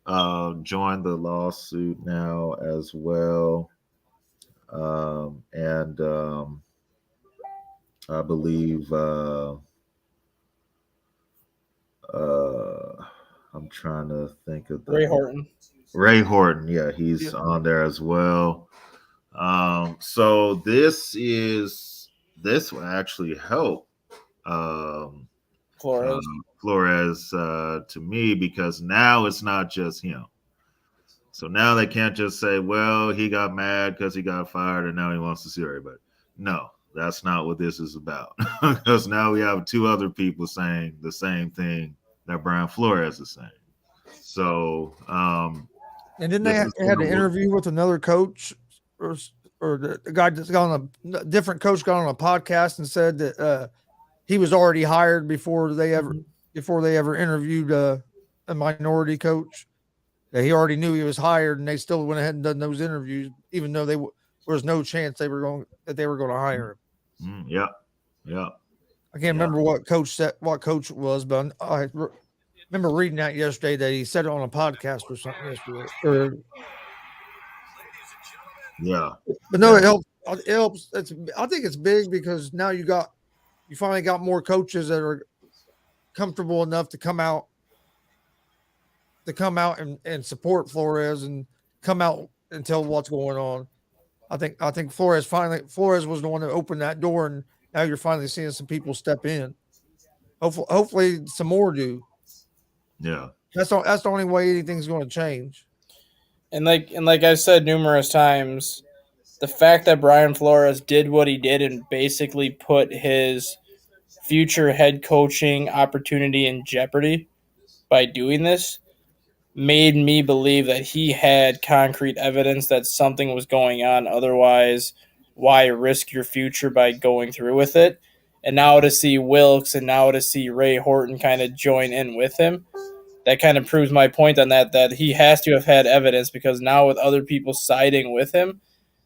the lawsuit now as well. And I believe I'm trying to think of
Ray Horton.
Ray Horton, yeah, he's on there as well. So this will actually help Flores to me, because now it's not just him. So now they can't just say, well, he got mad because he got fired and now he wants to sue everybody. No, that's not what this is about. Because now we have two other people saying the same thing that Brian Flores is saying. So,
and then they had an interview with another coach, or the guy that's got on a different coach got on a podcast and said that he was already hired before they ever interviewed a minority coach. That he already knew he was hired, and they still went ahead and done those interviews, even though there was no chance they were going to hire him.
Yeah.
I can't remember what coach it was, but I remember reading that yesterday that he said it on a podcast or something yesterday.
Yeah.
But no, it helps. It helps. I think it's big because now you finally got more coaches that are comfortable enough to come out and support Flores and come out and tell what's going on. I think Flores was the one that opened that door, and now you're finally seeing some people step in. Hopefully some more do.
Yeah.
That's the only way anything's going to change.
And like I've said numerous times, the fact that Brian Flores did what he did and basically put his future head coaching opportunity in jeopardy by doing this made me believe that he had concrete evidence that something was going on. Otherwise, why risk your future by going through with it? And now to see Wilkes and now to see Ray Horton kind of join in with him, that kind of proves my point on that he has to have had evidence, because now with other people siding with him,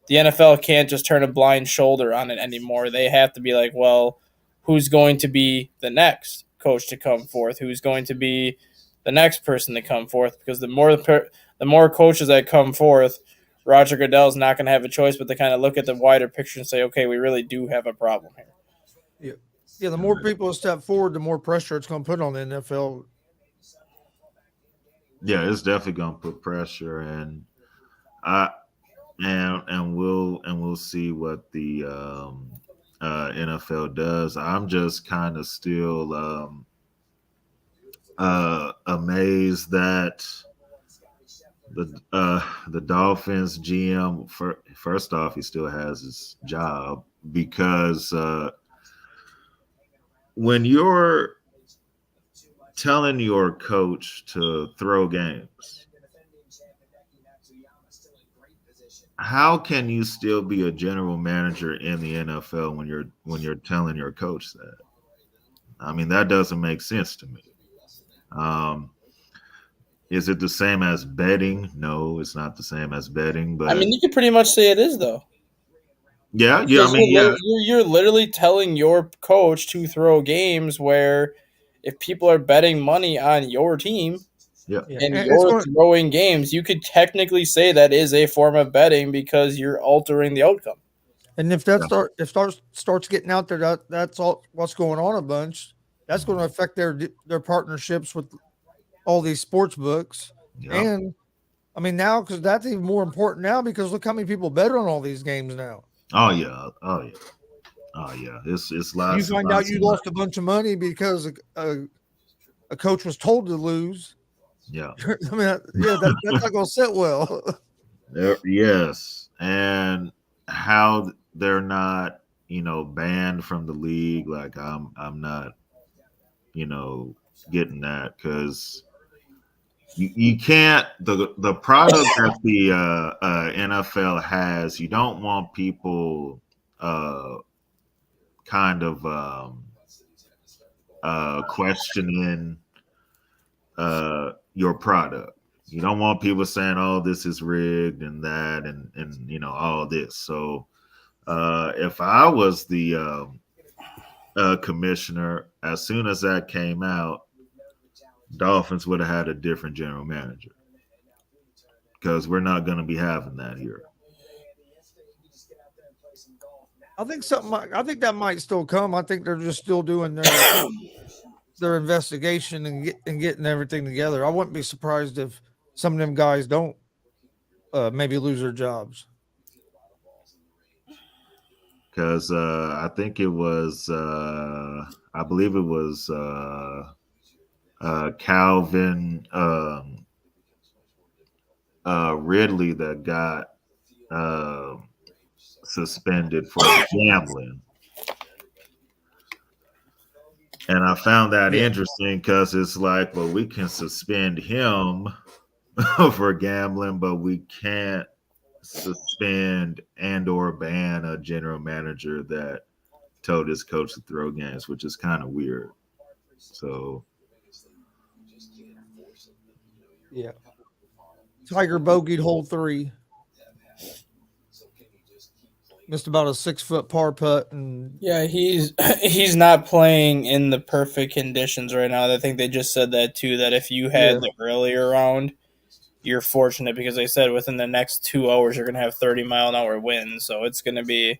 the NFL can't just turn a blind shoulder on it anymore. They have to be like, well, who's going to be the next coach to come forth? Who's going to be the next person to come forth? Because the more coaches that come forth, Roger Goodell's not going to have a choice but to kind of look at the wider picture and say, okay, we really do have a problem here.
Yeah. The more people step forward, the more pressure it's going to put on the NFL.
Yeah, it's definitely going to put pressure, and we'll see what the NFL does. I'm just kind of still amazed that the Dolphins GM, first off, he still has his job, because when you're telling your coach to throw games, how can you still be a general manager in the NFL when you're telling your coach that? I mean, that doesn't make sense to me. Is it the same as betting? No, it's not the same as betting. But
I mean, you could pretty much say it is, though.
Yeah. I
Because
mean, yeah.
you're literally telling your coach to throw games where if people are betting money on your team
Yeah.
and
it's
you're
gonna-
throwing games, you could technically say that is a form of betting because you're altering the outcome.
And if that starts getting out there, that's all what's going on a bunch. That's going to affect their partnerships with all these sports books.
Yeah.
And I mean now, because that's even more important now, because look how many people bet on all these games now.
Oh yeah. It's lots.
You find out you lost a bunch of money because a coach was told to lose.
Yeah.
I mean, that's not going to sit well.
Yes, and how they're not, banned from the league. Like I'm not, getting that, because you can't the product that the NFL has. You don't want people kind of questioning your product. You don't want people saying, "Oh, this is rigged," and that, and all this. So, if I was the commissioner, as soon as that came out, Dolphins would have had a different general manager, because we're not going to be having that here.
I think that might still come. I think they're just still doing their investigation and getting everything together. I wouldn't be surprised if some of them guys don't maybe lose their jobs.
Because I think it was, I believe it was Calvin Ridley that got suspended for gambling. And I found that interesting, because it's like, well, we can suspend him for gambling, but we can't suspend and or ban a general manager that told his coach to throw games, which is kind of weird. So
yeah, Tiger bogeyed hole 3, missed about a 6-foot par putt, and
Yeah, he's not playing in the perfect conditions right now. I think they just said that too, that if you had the earlier round, you're fortunate, because they said within the next 2 hours you're going to have 30-mile-an-hour winds. So it's going to be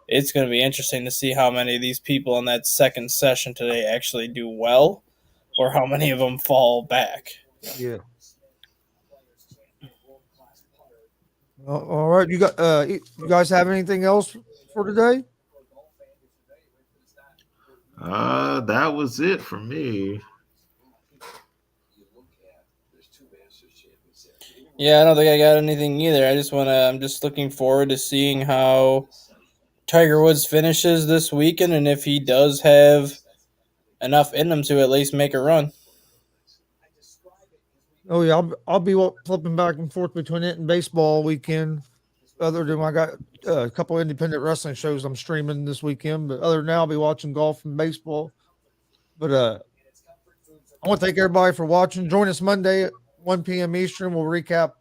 interesting to see how many of these people in that second session today actually do well, or how many of them fall back.
yeah. All right, you guys have anything else for today?
that was it for me.
Yeah, I don't think I got anything either. I'm just looking forward to seeing how Tiger Woods finishes this weekend, and if he does have enough in him to at least make a run.
Oh yeah, I'll be flipping back and forth between it and baseball weekend. Other than I got a couple independent wrestling shows I'm streaming this weekend, but other than that, I'll be watching golf and baseball. But I want to thank everybody for watching. Join us Monday at 1 p.m. Eastern. We'll recap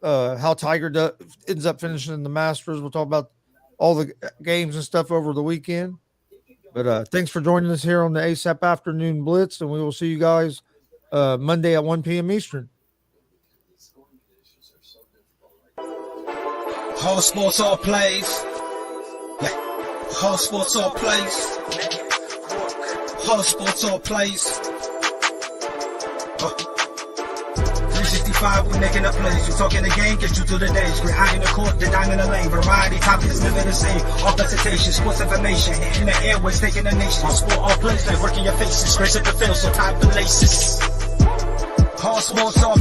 how Tiger ends up finishing in the Masters. We'll talk about all the games and stuff over the weekend. But thanks for joining us here on the ASAP Afternoon Blitz, and we will see you guys Monday at 1 p.m. Eastern.
All sports, all plays. Yeah. All sports, all plays. All sports, all plays. 365, we making a plays. We talking the game, get you through the days. We're high in the court, the diamond in the lane. Variety, topics, living the same. All presentation, sports information. In the airways, taking the nation. All sport, all plays, like working your faces. Grace at the field, so tie the laces. All sports, all